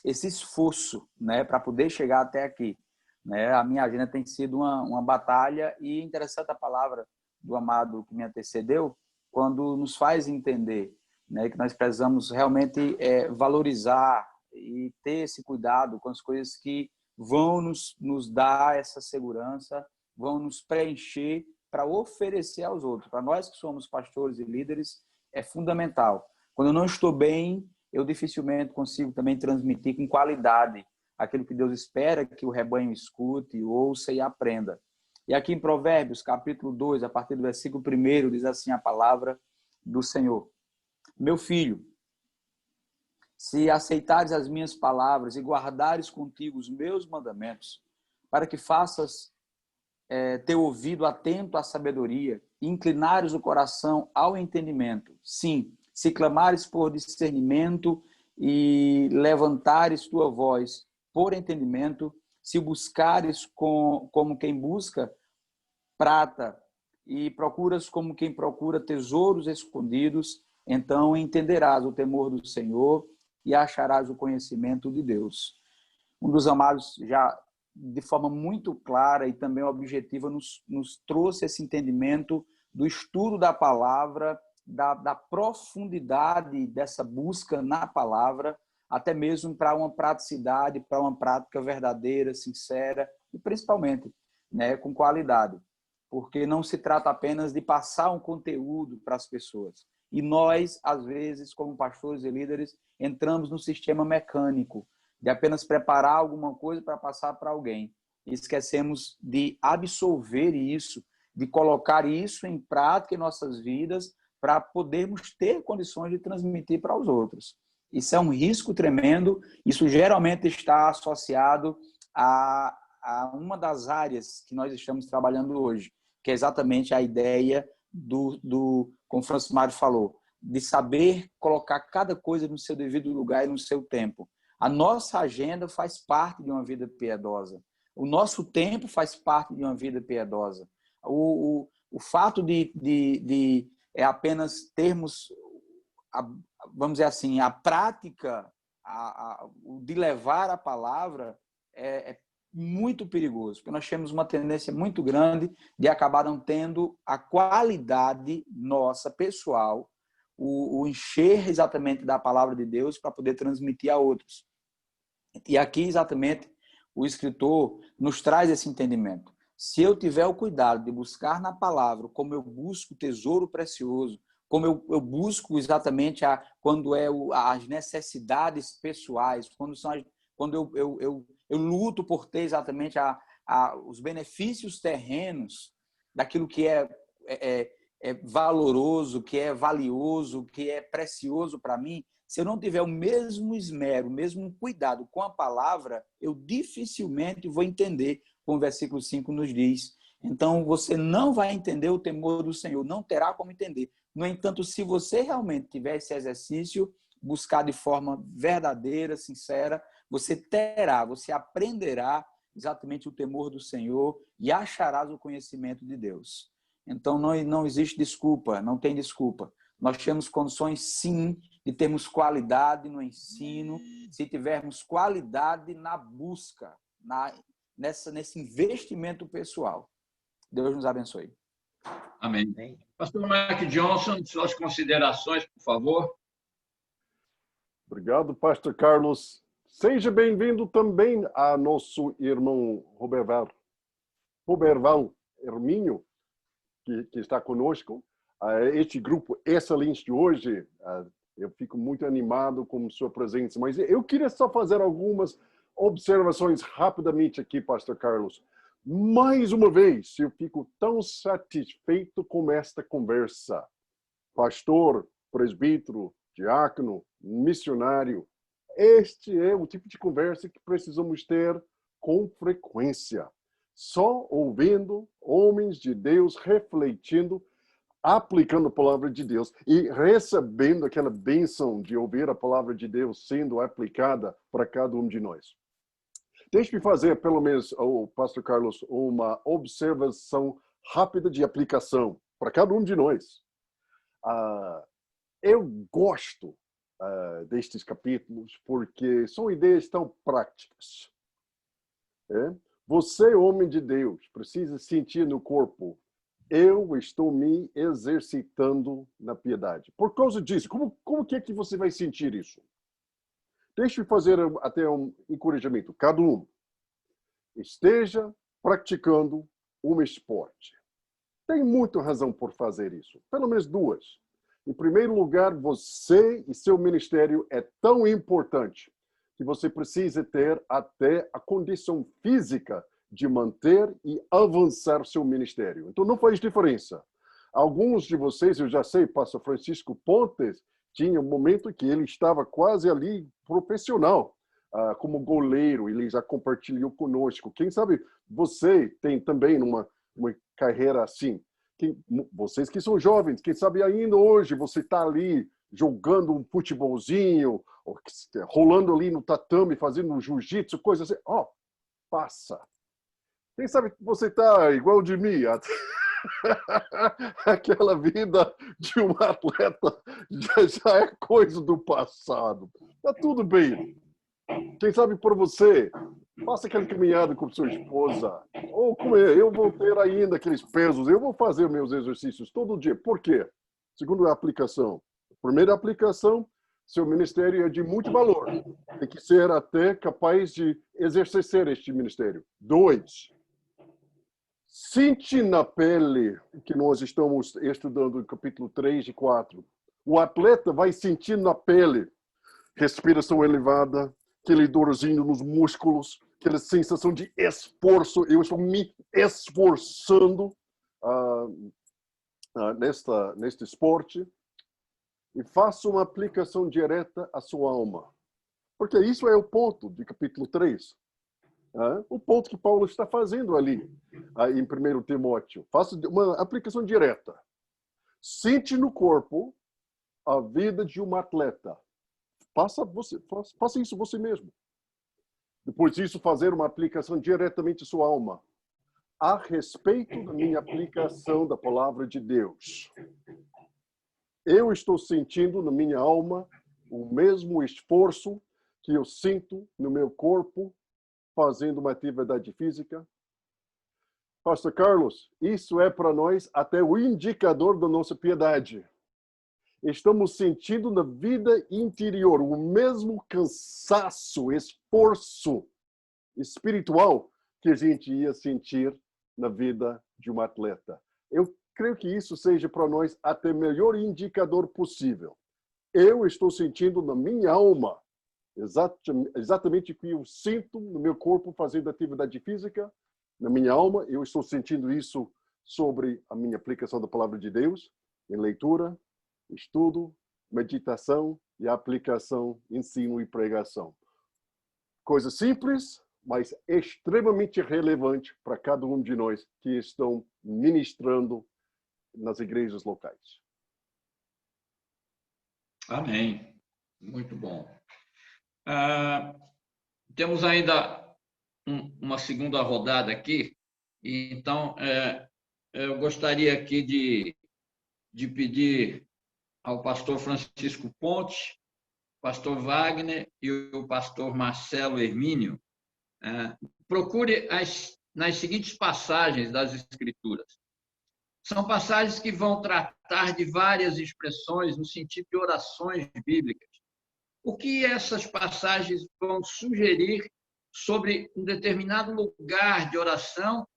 esse esforço, né, para poder chegar até aqui, né? A minha agenda tem sido uma batalha, e interessante a palavra do amado que me antecedeu, quando nos faz entender, né, que nós precisamos realmente valorizar e ter esse cuidado com as coisas que vão nos dar essa segurança, vão nos preencher para oferecer aos outros. Para nós que somos pastores e líderes, é fundamental. Quando eu não estou bem, eu dificilmente consigo também transmitir com qualidade aquilo que Deus espera que o rebanho escute, ouça e aprenda. E aqui em Provérbios, capítulo 2, a partir do versículo 1, diz assim a palavra do Senhor: Meu filho, se aceitares as minhas palavras e guardares contigo os meus mandamentos, para que faças teu ouvido atento à sabedoria, e inclinares o coração ao entendimento. Sim, se clamares por discernimento e levantares tua voz por entendimento, se buscares como quem busca prata e procuras como quem procura tesouros escondidos, então entenderás o temor do Senhor e acharás o conhecimento de Deus. Um dos amados já de forma muito clara e também objetiva nos trouxe esse entendimento do estudo da palavra, da profundidade dessa busca na palavra, até mesmo para uma praticidade, para uma prática verdadeira, sincera e principalmente, né, com qualidade. Porque não se trata apenas de passar um conteúdo para as pessoas. E nós, às vezes, como pastores e líderes, entramos no sistema mecânico, de apenas preparar alguma coisa para passar para alguém. E esquecemos de absolver isso, de colocar isso em prática em nossas vidas, para podermos ter condições de transmitir para os outros. Isso é um risco tremendo, isso geralmente está associado a uma das áreas que nós estamos trabalhando hoje, que é exatamente a ideia como o Francis Mário falou, de saber colocar cada coisa no seu devido lugar e no seu tempo. A nossa agenda faz parte de uma vida piedosa. O nosso tempo faz parte de uma vida piedosa. O fato de apenas termos, vamos dizer assim, a prática de levar a palavra é muito perigoso, porque nós temos uma tendência muito grande de acabar não tendo a qualidade nossa, pessoal, o encher exatamente da palavra de Deus para poder transmitir a outros. E aqui, exatamente, o escritor nos traz esse entendimento. Se eu tiver o cuidado de buscar na palavra, como eu busco tesouro precioso, como eu busco exatamente quando as necessidades pessoais, quando eu luto por ter exatamente os benefícios terrenos daquilo que é valoroso, que é valioso, que é precioso para mim, se eu não tiver o mesmo esmero, o mesmo cuidado com a palavra, eu dificilmente vou entender, como o versículo 5 nos diz. Então, você não vai entender o temor do Senhor, não terá como entender. No entanto, se você realmente tiver esse exercício, buscar de forma verdadeira, sincera, você aprenderá exatamente o temor do Senhor e acharás o conhecimento de Deus. Então, não existe desculpa, não tem desculpa. Nós temos condições, sim, de termos qualidade no ensino, se tivermos qualidade na busca, nesse investimento pessoal. Deus nos abençoe. Amém. Pastor Mike Johnson, suas considerações, por favor. Obrigado, pastor Carlos. Seja bem-vindo também a nosso irmão Roberval Hermínio, que está conosco. Este grupo excelente de hoje, eu fico muito animado com sua presença, mas eu queria só fazer algumas observações rapidamente aqui, pastor Carlos. Mais uma vez, eu fico tão satisfeito com esta conversa. Pastor, presbítero, diácono, missionário, este é o tipo de conversa que precisamos ter com frequência. Só ouvindo homens de Deus refletindo, aplicando a palavra de Deus e recebendo aquela bênção de ouvir a palavra de Deus sendo aplicada para cada um de nós. Deixe-me fazer, pelo menos, pastor Carlos, uma observação rápida de aplicação para cada um de nós. Eu gosto destes capítulos porque são ideias tão práticas. Você, homem de Deus, precisa sentir no corpo: eu estou me exercitando na piedade. Por causa disso, como que é que você vai sentir isso? Deixe-me fazer até um encorajamento. Cada um esteja praticando um esporte. Tem muita razão por fazer isso. Pelo menos duas. Em primeiro lugar, você e seu ministério é tão importante que você precisa ter até a condição física de manter e avançar seu ministério. Então, não faz diferença. Alguns de vocês, eu já sei, pastor Francisco Pontes, tinha um momento que ele estava quase ali profissional, como goleiro, ele já compartilhou conosco. Quem sabe você tem também uma carreira assim. Vocês que são jovens, quem sabe ainda hoje você está ali jogando um futebolzinho, ou rolando ali no tatame, fazendo um jiu-jitsu, coisa assim. Passa. Quem sabe você está igual de mim, aquela vida de um atleta já é coisa do passado. Tá tudo bem. Quem sabe por você, faça aquela caminhada com sua esposa. Ou como eu vou ter ainda aqueles pesos, eu vou fazer meus exercícios todo dia. Por quê? Segundo a aplicação. Primeira aplicação, seu ministério é de muito valor. Tem que ser até capaz de exercer este ministério. 2, sente na pele, que nós estamos estudando no capítulo 3 e 4. O atleta vai sentir na pele respiração elevada, aquele dorzinho nos músculos, aquela sensação de esforço. Eu estou me esforçando neste esporte. E faça uma aplicação direta à sua alma. Porque isso é o ponto de capítulo 3. O ponto que Paulo está fazendo ali, em 1 Timóteo. Faça uma aplicação direta. Sente no corpo a vida de um atleta. Faça isso você mesmo. Depois disso, fazer uma aplicação diretamente à sua alma. A respeito da minha aplicação da palavra de Deus. Eu estou sentindo na minha alma o mesmo esforço que eu sinto no meu corpo fazendo uma atividade física. Pastor Carlos, isso é para nós até o indicador da nossa piedade. Estamos sentindo na vida interior o mesmo cansaço, esforço espiritual que a gente ia sentir na vida de um atleta. Eu creio que isso seja para nós até o melhor indicador possível. Eu estou sentindo na minha alma exatamente o que eu sinto no meu corpo fazendo atividade física. Na minha alma, eu estou sentindo isso sobre a minha aplicação da palavra de Deus, em leitura, estudo, meditação e aplicação, ensino e pregação. Coisa simples, mas extremamente relevante para cada um de nós que estão ministrando nas igrejas locais. Amém. Muito bom. Temos ainda uma segunda rodada aqui, então eu gostaria aqui de pedir ao pastor Francisco Ponte, pastor Wagner e o pastor Marcelo Hermínio, procure nas seguintes passagens das Escrituras. São passagens que vão tratar de várias expressões no sentido de orações bíblicas. O que essas passagens vão sugerir sobre um determinado lugar de oração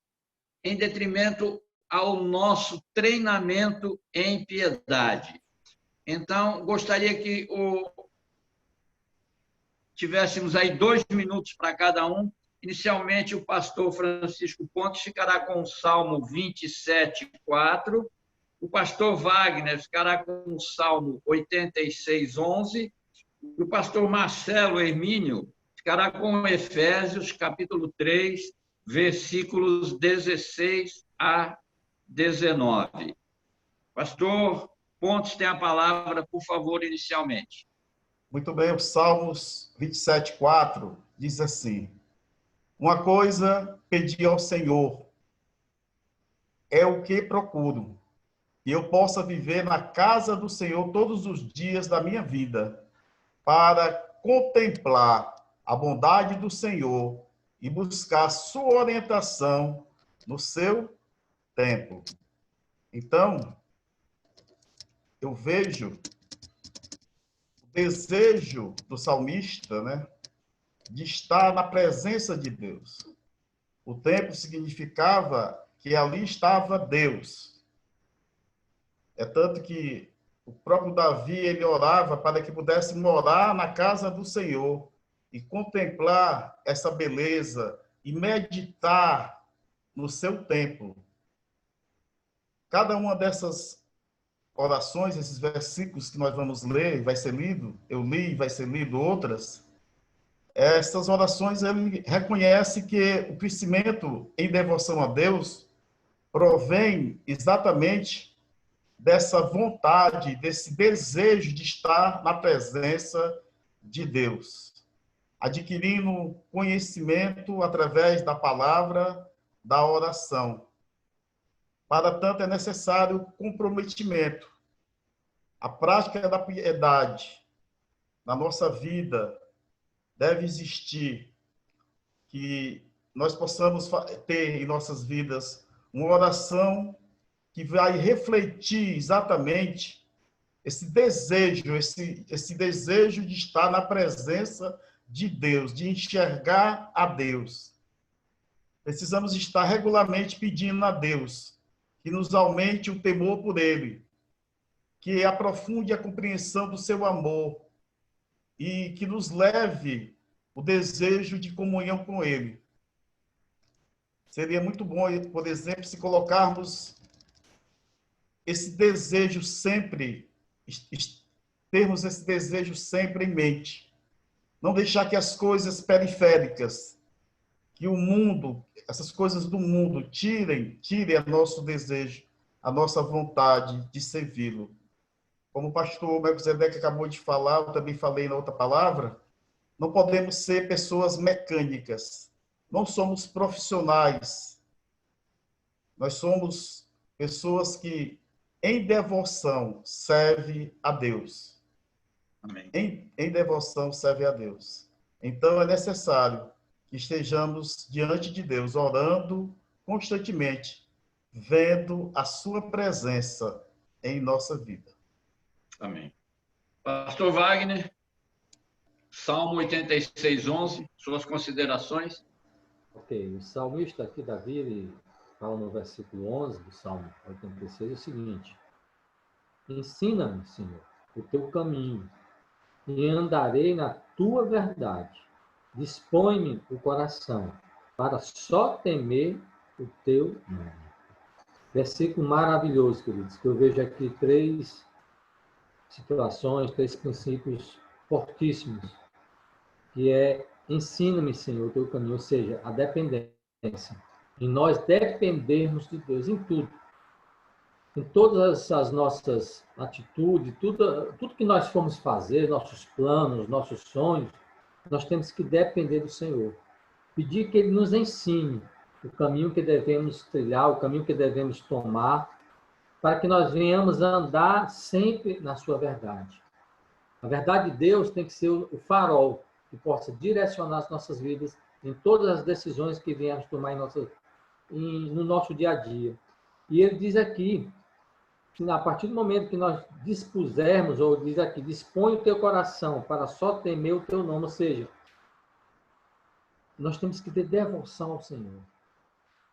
em detrimento ao nosso treinamento em piedade? Então, gostaria que tivéssemos aí 2 minutos para cada um. Inicialmente, o pastor Francisco Pontes ficará com o Salmo 27:4. O pastor Wagner ficará com o Salmo 86:11. E o pastor Marcelo Hermínio ficará com Efésios, capítulo 3, versículos 16 a 19. Pastor Pontes tem a palavra, por favor, inicialmente. Muito bem, o Salmos 27:4 diz assim: uma coisa pedi ao Senhor, é o que procuro, que eu possa viver na casa do Senhor todos os dias da minha vida, para contemplar a bondade do Senhor e buscar sua orientação no seu templo. Então, eu vejo o desejo do salmista, né, de estar na presença de Deus. O templo significava que ali estava Deus. É tanto que o próprio Davi, ele orava para que pudesse morar na casa do Senhor e contemplar essa beleza e meditar no seu templo. Cada uma dessas orações, esses versículos que nós vamos ler, vai ser lido, eu li, vai ser lido outras, essas orações, ele reconhece que o crescimento em devoção a Deus provém exatamente dessa vontade, desse desejo de estar na presença de Deus, adquirindo conhecimento através da palavra, da oração. Para tanto, é necessário comprometimento. A prática da piedade na nossa vida deve existir, que nós possamos ter em nossas vidas uma oração que vai refletir exatamente esse desejo de estar na presença de Deus, de enxergar a Deus. Precisamos estar regularmente pedindo a Deus que nos aumente o temor por Ele, que aprofunde a compreensão do seu amor e que nos leve o desejo de comunhão com Ele. Seria muito bom, por exemplo, se colocarmos esse desejo sempre, termos esse desejo sempre em mente. Não deixar que as coisas periféricas, que o mundo, essas coisas do mundo, tirem a nosso desejo, a nossa vontade de servi-lo. Como o pastor Melquisedeque acabou de falar, eu também falei na outra palavra, não podemos ser pessoas mecânicas. Não somos profissionais. Nós somos pessoas que, em devoção, servem a Deus. Amém. Em devoção, serve a Deus. Então, é necessário que estejamos diante de Deus, orando constantemente, vendo a sua presença em nossa vida. Amém. Pastor Wagner, Salmo 86:11, suas considerações. Ok, o salmista aqui, Davi, ele fala no versículo 11 do Salmo 86 o seguinte: ensina-me, Senhor, o teu caminho, e andarei na tua verdade. Dispõe-me o coração, para só temer o teu nome. Versículo maravilhoso, queridos, que eu vejo aqui três situações, três princípios fortíssimos, que é ensina-me, Senhor, o teu caminho, ou seja, a dependência. E nós dependermos de Deus em tudo. Em todas as nossas atitudes, tudo que nós formos fazer, nossos planos, nossos sonhos, nós temos que depender do Senhor. Pedir que Ele nos ensine o caminho que devemos trilhar, o caminho que devemos tomar, para que nós venhamos a andar sempre na sua verdade. A verdade de Deus tem que ser o farol que possa direcionar as nossas vidas em todas as decisões que viemos tomar no nosso dia a dia. E ele diz aqui, que a partir do momento que nós dispusermos, ou diz aqui, dispõe o teu coração para só temer o teu nome, ou seja, nós temos que ter devoção ao Senhor.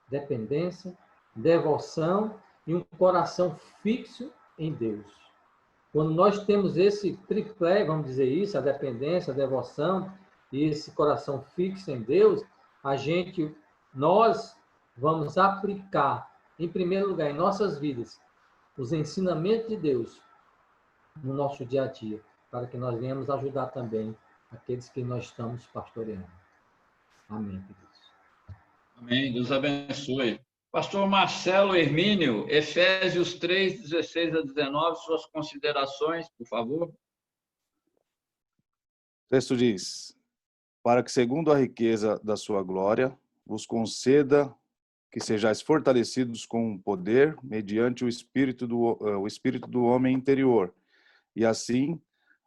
Dependência, devoção e um coração fixo em Deus. Quando nós temos esse tripé, vamos dizer isso, a dependência, a devoção e esse coração fixo em Deus, nós vamos aplicar, em primeiro lugar, em nossas vidas, os ensinamentos de Deus no nosso dia a dia, para que nós venhamos ajudar também aqueles que nós estamos pastoreando. Amém, queridos. Amém. Deus abençoe. Pastor Marcelo Hermínio, Efésios 3:16-19, suas considerações, por favor. O texto diz: para que, segundo a riqueza da sua glória, vos conceda que sejais fortalecidos com poder mediante o espírito do homem interior, e assim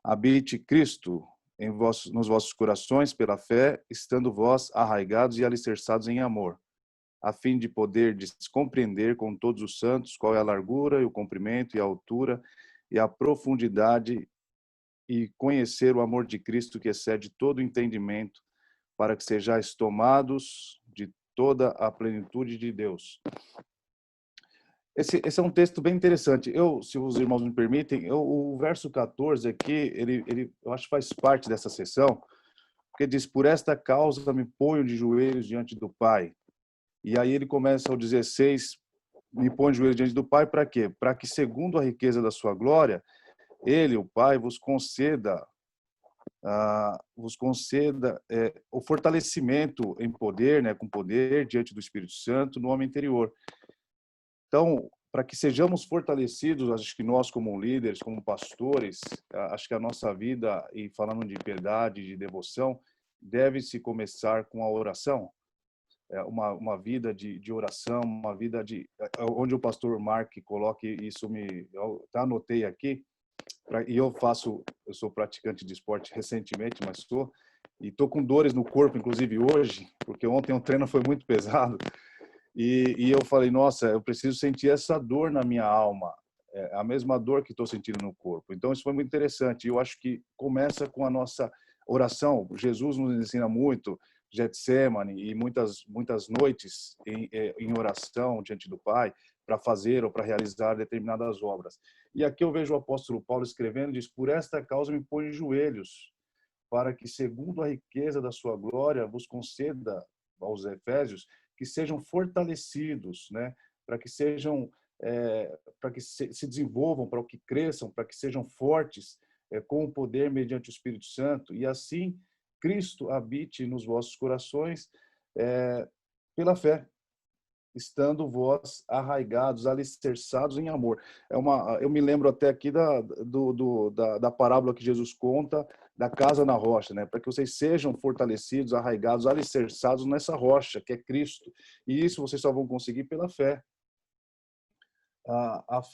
habite Cristo nos vossos corações pela fé, estando vós arraigados e alicerçados em amor, a fim de poder compreender com todos os santos qual é a largura e o comprimento e a altura e a profundidade, e conhecer o amor de Cristo que excede todo entendimento, para que sejais tomados de toda a plenitude de Deus. Esse é um texto bem interessante. Se os irmãos me permitem, o verso 14 aqui, eu acho que faz parte dessa sessão, porque diz: por esta causa me ponho de joelhos diante do Pai. E aí ele começa ao 16, me põe de joelhos diante do Pai, para quê? Para que, segundo a riqueza da sua glória, Ele, o Pai, vos conceda o fortalecimento em poder, né, com poder diante do Espírito Santo no homem interior. Então, para que sejamos fortalecidos, acho que nós como líderes, como pastores, acho que a nossa vida, e falando de piedade, de devoção, deve-se começar com a oração. uma vida de oração, uma vida onde o pastor Mark coloque isso, eu anotei aqui, e eu sou praticante de esporte recentemente, mas e estou com dores no corpo, inclusive hoje, porque ontem o treino foi muito pesado, e eu falei, nossa, eu preciso sentir essa dor na minha alma, a mesma dor que estou sentindo no corpo. Então isso foi muito interessante, e eu acho que começa com a nossa oração. Jesus nos ensina muito, Getsemane e muitas noites em oração diante do Pai para fazer ou para realizar determinadas obras. E aqui eu vejo o apóstolo Paulo escrevendo, diz: por esta causa me ponho em joelhos, para que, segundo a riqueza da sua glória, vos conceda, aos Efésios, que sejam fortalecidos, né? Para que sejam, para que se desenvolvam, para que cresçam, para que sejam fortes com o poder mediante o Espírito Santo, e assim Cristo habite nos vossos corações pela fé, estando vós arraigados, alicerçados em amor. Eu me lembro até aqui da parábola que Jesus conta da casa na rocha, né? Para que vocês sejam fortalecidos, arraigados, alicerçados nessa rocha, que é Cristo. E isso vocês só vão conseguir pela fé.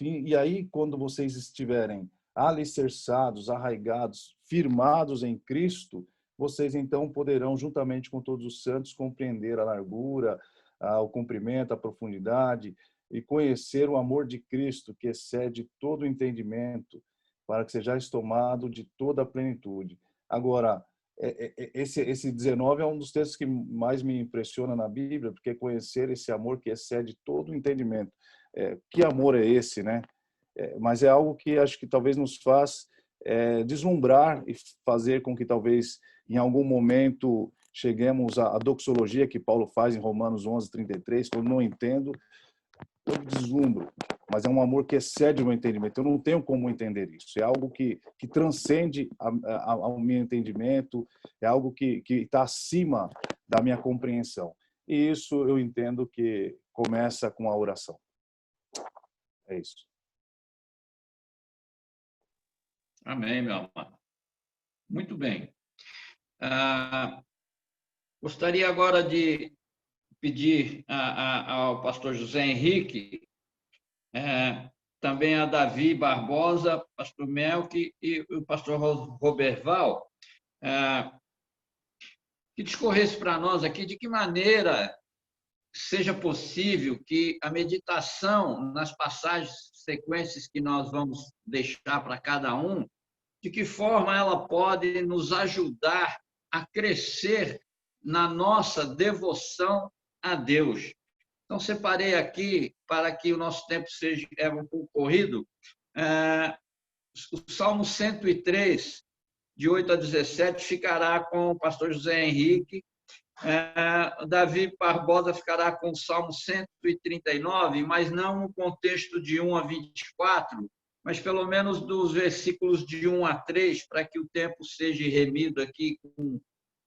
E aí, quando vocês estiverem alicerçados, arraigados, firmados em Cristo, vocês então poderão, juntamente com todos os santos, compreender a largura, o comprimento, a profundidade, e conhecer o amor de Cristo, que excede todo o entendimento, para que sejais tomado de toda a plenitude. Agora, esse 19 é um dos textos que mais me impressiona na Bíblia, porque conhecer esse amor que excede todo o entendimento. Que amor é esse, né? Mas é algo que acho que talvez nos faz deslumbrar e fazer com que talvez em algum momento cheguemos à doxologia que Paulo faz em Romanos 11:33, quando não entendo, eu deslumbro, mas é um amor que excede o meu entendimento. Eu não tenho como entender isso. É algo que transcende ao meu entendimento, é algo que está acima da minha compreensão. E isso eu entendo que começa com a oração. É isso. Amém, meu amado. Muito bem. Gostaria agora de pedir ao pastor José Henrique, também a Davi Barbosa, pastor Melk e o pastor Roberval, que discorresse para nós aqui de que maneira seja possível que a meditação nas passagens, sequências que nós vamos deixar para cada um, de que forma ela pode nos ajudar a crescer na nossa devoção a Deus. Então, separei aqui, para que o nosso tempo seja um pouco corrido, o Salmo 103, de 8 a 17, ficará com o pastor José Henrique. Davi Barbosa ficará com o Salmo 139, mas não no contexto de 1 a 24, mas pelo menos dos versículos de 1 a 3, para que o tempo seja remido aqui com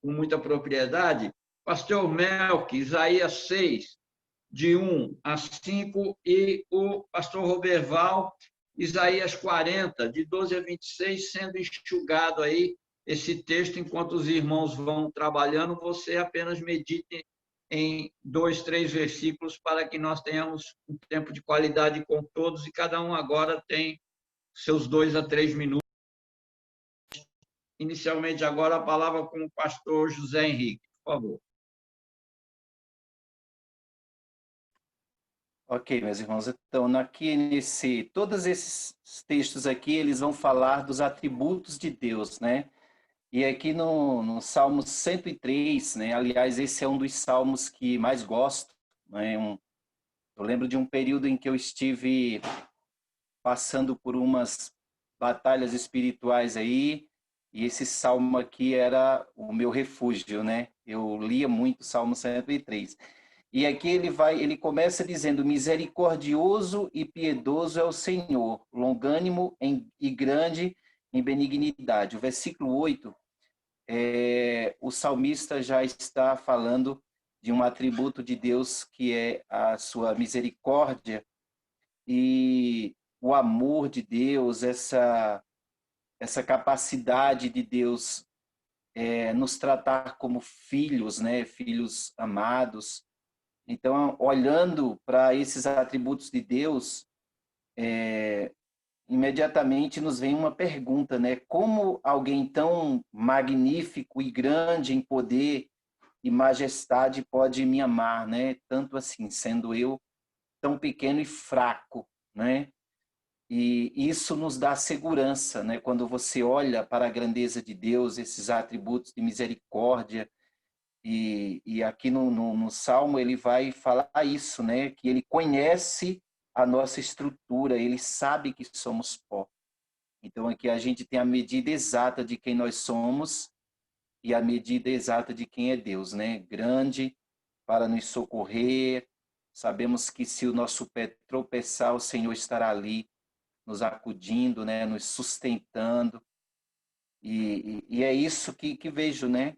muita propriedade. Pastor Melk, Isaías 6, de 1 a 5, e o pastor Roberval, Isaías 40, de 12 a 26, sendo enxugado aí esse texto, enquanto os irmãos vão trabalhando, você apenas medite em 2, 3 versículos para que nós tenhamos um tempo de qualidade com todos, e cada um agora tem seus 2 a 3 minutos. Inicialmente, agora, a palavra com o pastor José Henrique, por favor. Ok, meus irmãos, então, todos esses textos aqui, eles vão falar dos atributos de Deus, né? E aqui no Salmo 103, né? Aliás, esse é um dos salmos que mais gosto, né? Eu lembro de um período em que eu estive passando por umas batalhas espirituais aí, e esse salmo aqui era o meu refúgio, né? Eu lia muito o Salmo 103. E aqui ele começa dizendo: misericordioso e piedoso é o Senhor, longânimo e grande em benignidade. O versículo 8, o salmista já está falando de um atributo de Deus que é a sua misericórdia e o amor de Deus, essa capacidade de Deus nos tratar como filhos, né? Filhos amados. Então, olhando para esses atributos de Deus, imediatamente nos vem uma pergunta, né? Como alguém tão magnífico e grande em poder e majestade pode me amar, né? Tanto assim, sendo eu tão pequeno e fraco, né? E isso nos dá segurança, né? Quando você olha para a grandeza de Deus, esses atributos de misericórdia, e aqui no Salmo ele vai falar isso, né? Que ele conhece a nossa estrutura, ele sabe que somos pó. Então aqui a gente tem a medida exata de quem nós somos e a medida exata de quem é Deus, né? Grande para nos socorrer. Sabemos que se o nosso pé tropeçar, o Senhor estará ali nos acudindo, né? Nos sustentando. E é isso que vejo, né?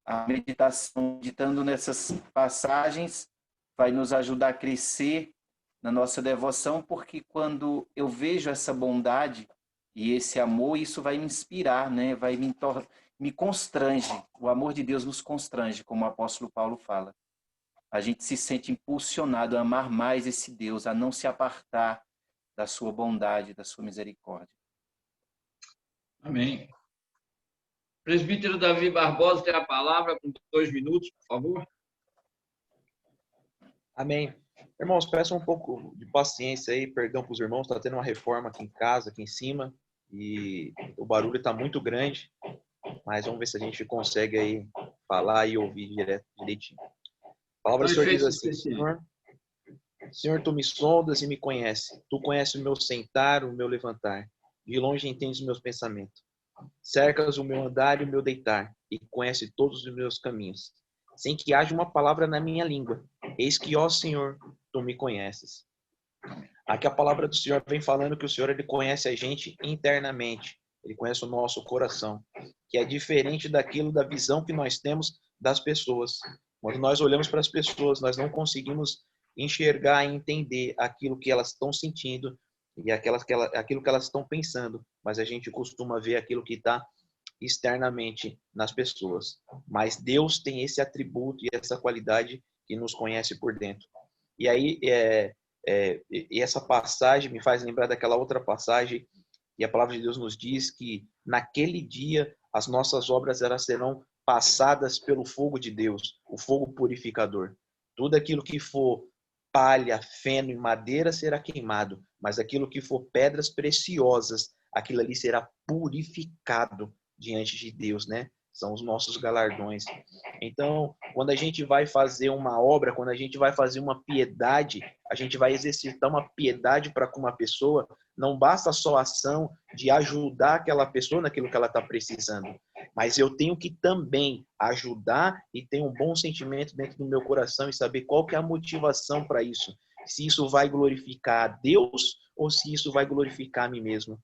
A meditação, meditando nessas passagens, vai nos ajudar a crescer na nossa devoção, porque quando eu vejo essa bondade e esse amor, isso vai me inspirar, né? Vai me constrange. O amor de Deus nos constrange, como o apóstolo Paulo fala. A gente se sente impulsionado a amar mais esse Deus, a não se apartar da sua bondade, da sua misericórdia. Amém. Presbítero Davi Barbosa tem a palavra com 2 minutos, por favor. Amém. Irmãos, peçam um pouco de paciência aí, perdão para os irmãos, está tendo uma reforma aqui em casa, aqui em cima, e o barulho está muito grande, mas vamos ver se a gente consegue aí falar e ouvir direitinho. A palavra do Senhor diz assim: Senhor, tu me sondas e me conheces, tu conheces o meu sentar, o meu levantar, de longe entendes os meus pensamentos. Cercas o meu andar e o meu deitar, e conhece todos os meus caminhos, sem que haja uma palavra na minha língua. Eis que, ó Senhor, tu me conheces. Aqui a palavra do Senhor vem falando que o Senhor, ele conhece a gente internamente, ele conhece o nosso coração, que é diferente daquilo, da visão que nós temos das pessoas. Quando nós olhamos para as pessoas, nós não conseguimos enxergar e entender aquilo que elas estão sentindo e aquilo que elas estão pensando, mas a gente costuma ver aquilo que está externamente nas pessoas. Mas Deus tem esse atributo e essa qualidade que nos conhece por dentro. E aí, e essa passagem me faz lembrar daquela outra passagem, e a palavra de Deus nos diz que naquele dia as nossas obras elas serão passadas pelo fogo de Deus, o fogo purificador. Tudo aquilo que for palha, feno e madeira será queimado, mas aquilo que for pedras preciosas, aquilo ali será purificado diante de Deus, né? São os nossos galardões. Então, quando a gente vai fazer uma obra, quando a gente vai fazer uma piedade, a gente vai exercitar uma piedade para com uma pessoa, não basta só a ação de ajudar aquela pessoa naquilo que ela está precisando, mas eu tenho que também ajudar e ter um bom sentimento dentro do meu coração e saber qual que é a motivação para isso. Se isso vai glorificar a Deus ou se isso vai glorificar a mim mesmo.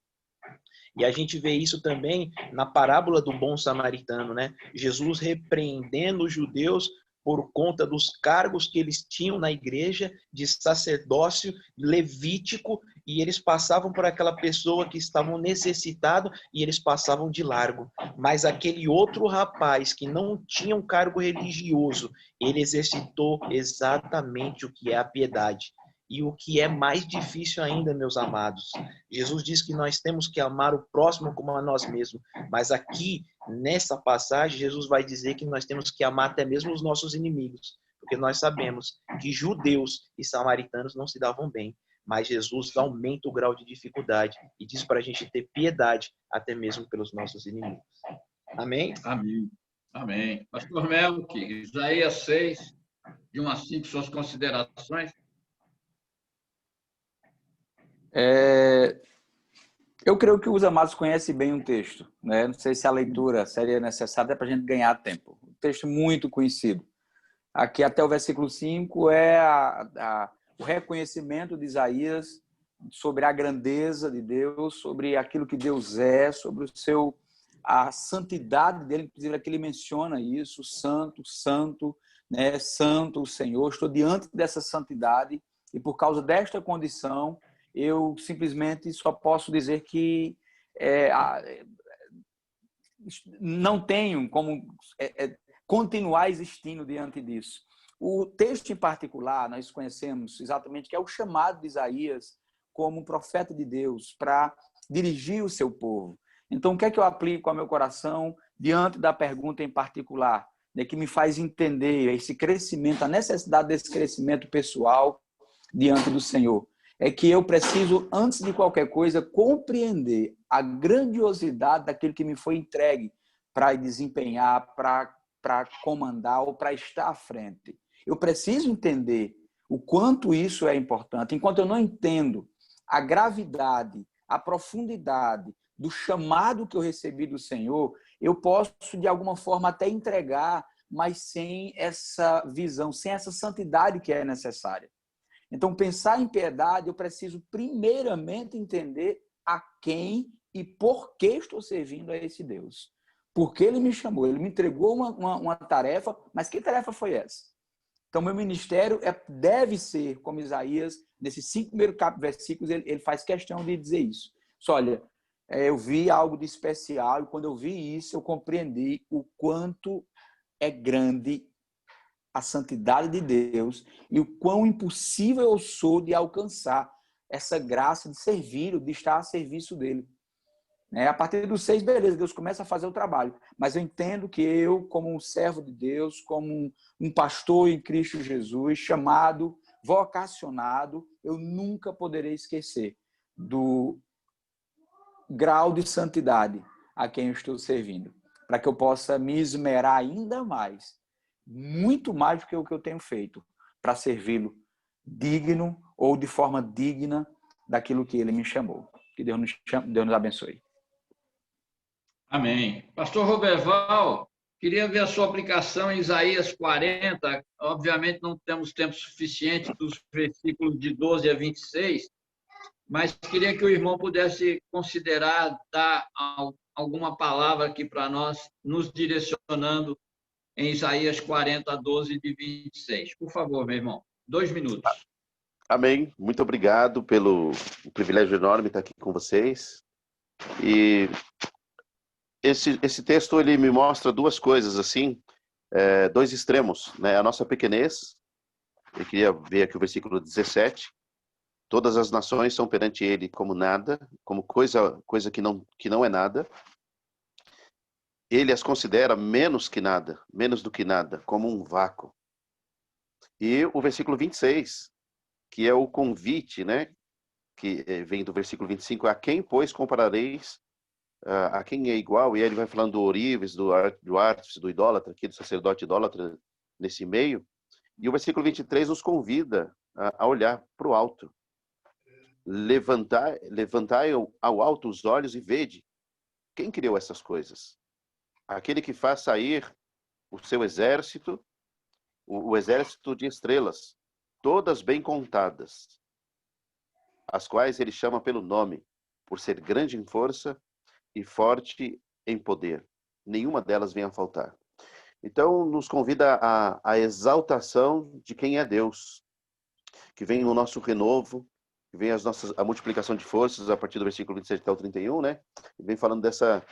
E a gente vê isso também na parábola do bom samaritano, né? Jesus repreendendo os judeus por conta dos cargos que eles tinham na igreja de sacerdócio levítico, e eles passavam por aquela pessoa que estavam necessitado e eles passavam de largo. Mas aquele outro rapaz que não tinha um cargo religioso, ele exercitou exatamente o que é a piedade. E o que é mais difícil ainda, meus amados, Jesus diz que nós temos que amar o próximo como a nós mesmos. Mas aqui, nessa passagem, Jesus vai dizer que nós temos que amar até mesmo os nossos inimigos. Porque nós sabemos que judeus e samaritanos não se davam bem. Mas Jesus aumenta o grau de dificuldade e diz para a gente ter piedade até mesmo pelos nossos inimigos. Amém? Amém. Amém. Pastor Melk, Isaías 6, de 1 a 5, suas considerações. Eu creio que os amados conhecem bem o texto, né? Não sei se a leitura seria necessária para a gente ganhar tempo. Um texto muito conhecido. Aqui até o versículo 5 é o reconhecimento de Isaías sobre a grandeza de Deus, sobre aquilo que Deus é, sobre a santidade dele. Inclusive aqui ele menciona isso: santo, santo, né? Santo o Senhor. Estou diante dessa santidade e por causa desta condição eu simplesmente só posso dizer que não tenho como continuar existindo diante disso. O texto em particular, nós conhecemos exatamente que é o chamado de Isaías como profeta de Deus para dirigir o seu povo. Então, o que é que eu aplico ao meu coração diante da pergunta em particular, né, que me faz entender esse crescimento, a necessidade desse crescimento pessoal diante do Senhor? É que eu preciso, antes de qualquer coisa, compreender a grandiosidade daquilo que me foi entregue para desempenhar, para comandar ou para estar à frente. Eu preciso entender o quanto isso é importante. Enquanto eu não entendo a gravidade, a profundidade do chamado que eu recebi do Senhor, eu posso, de alguma forma, até entregar, mas sem essa visão, sem essa santidade que é necessária. Então, pensar em piedade, eu preciso primeiramente entender a quem e por que estou servindo a esse Deus. Porque ele me chamou, ele me entregou uma tarefa, mas que tarefa foi essa? Então, meu ministério deve ser, como Isaías, nesses 5 primeiros versículos, ele faz questão de dizer isso. Só, olha, eu vi algo de especial, e quando eu vi isso, eu compreendi o quanto é grande a santidade de Deus e o quão impossível eu sou de alcançar essa graça de servir, de estar a serviço dele. A partir dos 6, beleza, Deus começa a fazer o trabalho. Mas eu entendo que eu, como um servo de Deus, como um pastor em Cristo Jesus, chamado, vocacionado, eu nunca poderei esquecer do grau de santidade a quem eu estou servindo, para que eu possa me esmerar ainda mais, muito mais do que o que eu tenho feito, para servi-lo digno ou de forma digna daquilo que ele me chamou. Que Deus nos abençoe. Amém. Pastor Roberval, queria ver a sua aplicação em Isaías 40. Obviamente não temos tempo suficiente dos versículos de 12 a 26, mas queria que o irmão pudesse considerar dar alguma palavra aqui para nós, nos direcionando em Isaías 40, 12 de 26. Por favor, meu irmão, 2 minutos. Amém. Muito obrigado pelo privilégio enorme estar aqui com vocês. E esse texto ele me mostra 2 coisas assim, 2 extremos, né? A nossa pequenez. Eu queria ver aqui o versículo 17. Todas as nações são perante ele como nada, como coisa que não é nada. Ele as considera menos que nada, menos do que nada, como um vácuo. E o versículo 26, que é o convite, né? Que vem do versículo 25, a quem, pois, comparareis? A quem é igual? E ele vai falando do ourives, do artífice, do idólatra, aqui do sacerdote idólatra nesse meio. E o versículo 23 nos convida a olhar para o alto. Levantai ao alto os olhos e vede quem criou essas coisas. Aquele que faz sair o seu exército, o exército de estrelas, todas bem contadas, as quais ele chama pelo nome, por ser grande em força e forte em poder. Nenhuma delas vem a faltar. Então, nos convida a exaltação de quem é Deus, que vem o nosso renovo, que vem a multiplicação de forças a partir do versículo 27 até o 31, né? E vem falando dessa...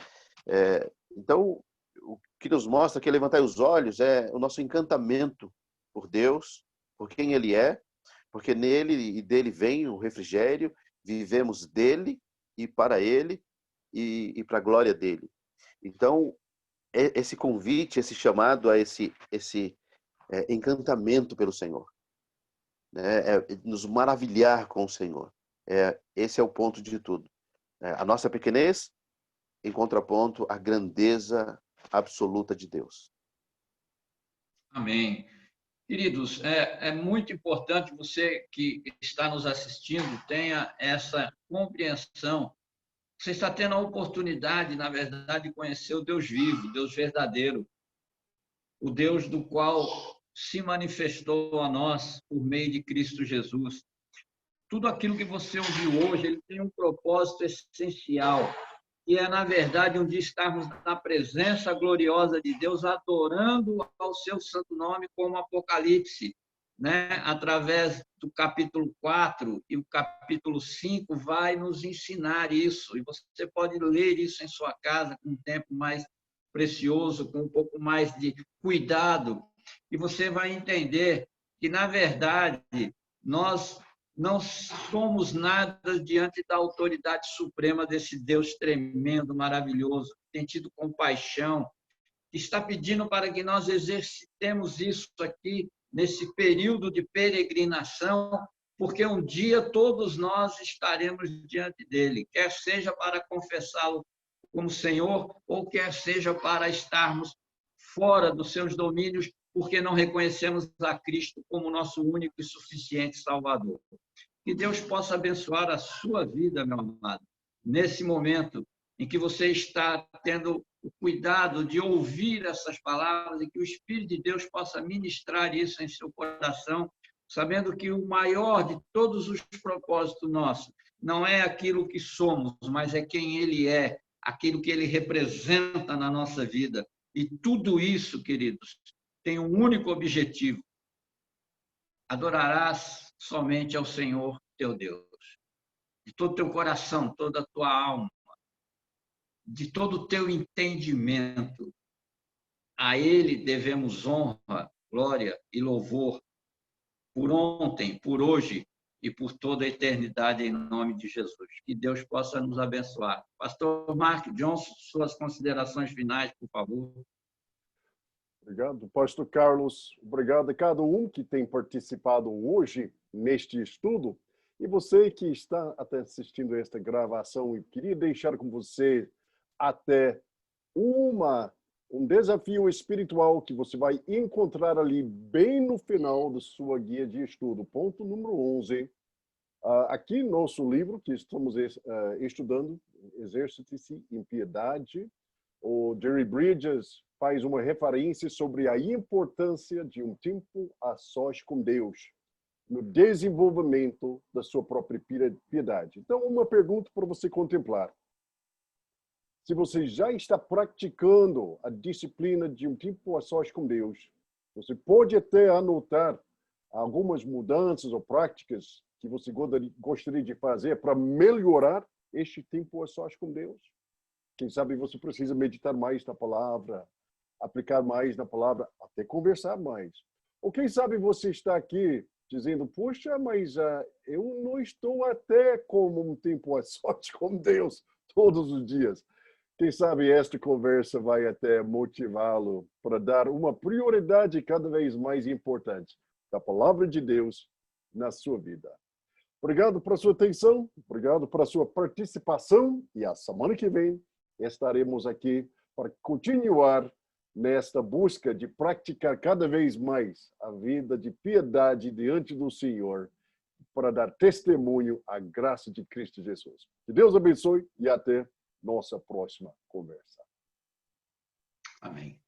Então, o que nos mostra que levantar os olhos é o nosso encantamento por Deus, por quem Ele é, porque nele e dele vem o refrigério, vivemos dele e para ele e para a glória dele. Então, esse convite, esse chamado a esse encantamento pelo Senhor, né? Nos maravilhar com o Senhor. Esse é o ponto de tudo. A nossa pequenez, em contraponto, à grandeza absoluta de Deus. Amém. Queridos, é muito importante você que está nos assistindo tenha essa compreensão. Você está tendo a oportunidade, na verdade, de conhecer o Deus vivo, Deus verdadeiro, o Deus do qual se manifestou a nós por meio de Cristo Jesus. Tudo aquilo que você ouviu hoje, ele tem um propósito essencial, que é, na verdade, um dia estarmos na presença gloriosa de Deus, adorando ao seu santo nome, como Apocalipse, né? Através do capítulo 4 e o capítulo 5 vai nos ensinar isso, e você pode ler isso em sua casa com um tempo mais precioso, com um pouco mais de cuidado, e você vai entender que, na verdade, nós não somos nada diante da autoridade suprema desse Deus tremendo, maravilhoso, que tem tido compaixão, que está pedindo para que nós exercitemos isso aqui nesse período de peregrinação, porque um dia todos nós estaremos diante dele, quer seja para confessá-lo como Senhor, ou quer seja para estarmos fora dos seus domínios, porque não reconhecemos a Cristo como nosso único e suficiente Salvador. Que Deus possa abençoar a sua vida, meu amado, nesse momento em que você está tendo o cuidado de ouvir essas palavras e que o Espírito de Deus possa ministrar isso em seu coração, sabendo que o maior de todos os propósitos nossos não é aquilo que somos, mas é quem Ele é, aquilo que Ele representa na nossa vida. E tudo isso, queridos, tem um único objetivo: adorarás somente ao Senhor teu Deus, de todo o teu coração, toda a tua alma, de todo o teu entendimento. A Ele devemos honra, glória e louvor por ontem, por hoje e por toda a eternidade, em nome de Jesus. Que Deus possa nos abençoar. Pastor Mark Johnson, suas considerações finais, por favor. Obrigado, pastor Carlos. Obrigado a cada um que tem participado hoje neste estudo. E você que está até assistindo esta gravação, eu queria deixar com você até um desafio espiritual que você vai encontrar ali bem no final da sua guia de estudo. Ponto número 11. Aqui no nosso livro que estamos estudando, Exercite-se em Piedade, o Jerry Bridges faz uma referência sobre a importância de um tempo a sós com Deus no desenvolvimento da sua própria piedade. Então, uma pergunta para você contemplar. Se você já está praticando a disciplina de um tempo a sós com Deus, você pode até anotar algumas mudanças ou práticas que você gostaria de fazer para melhorar este tempo a sós com Deus. Quem sabe você precisa meditar mais na palavra, aplicar mais na palavra, até conversar mais. Ou quem sabe você está aqui dizendo, puxa, mas eu não estou até como um tempo a sós com Deus todos os dias. Quem sabe esta conversa vai até motivá-lo para dar uma prioridade cada vez mais importante da palavra de Deus na sua vida. Obrigado pela sua atenção, obrigado pela sua participação e a semana que vem estaremos aqui para continuar nesta busca de praticar cada vez mais a vida de piedade diante do Senhor para dar testemunho à graça de Cristo Jesus. Que Deus abençoe e até nossa próxima conversa. Amém.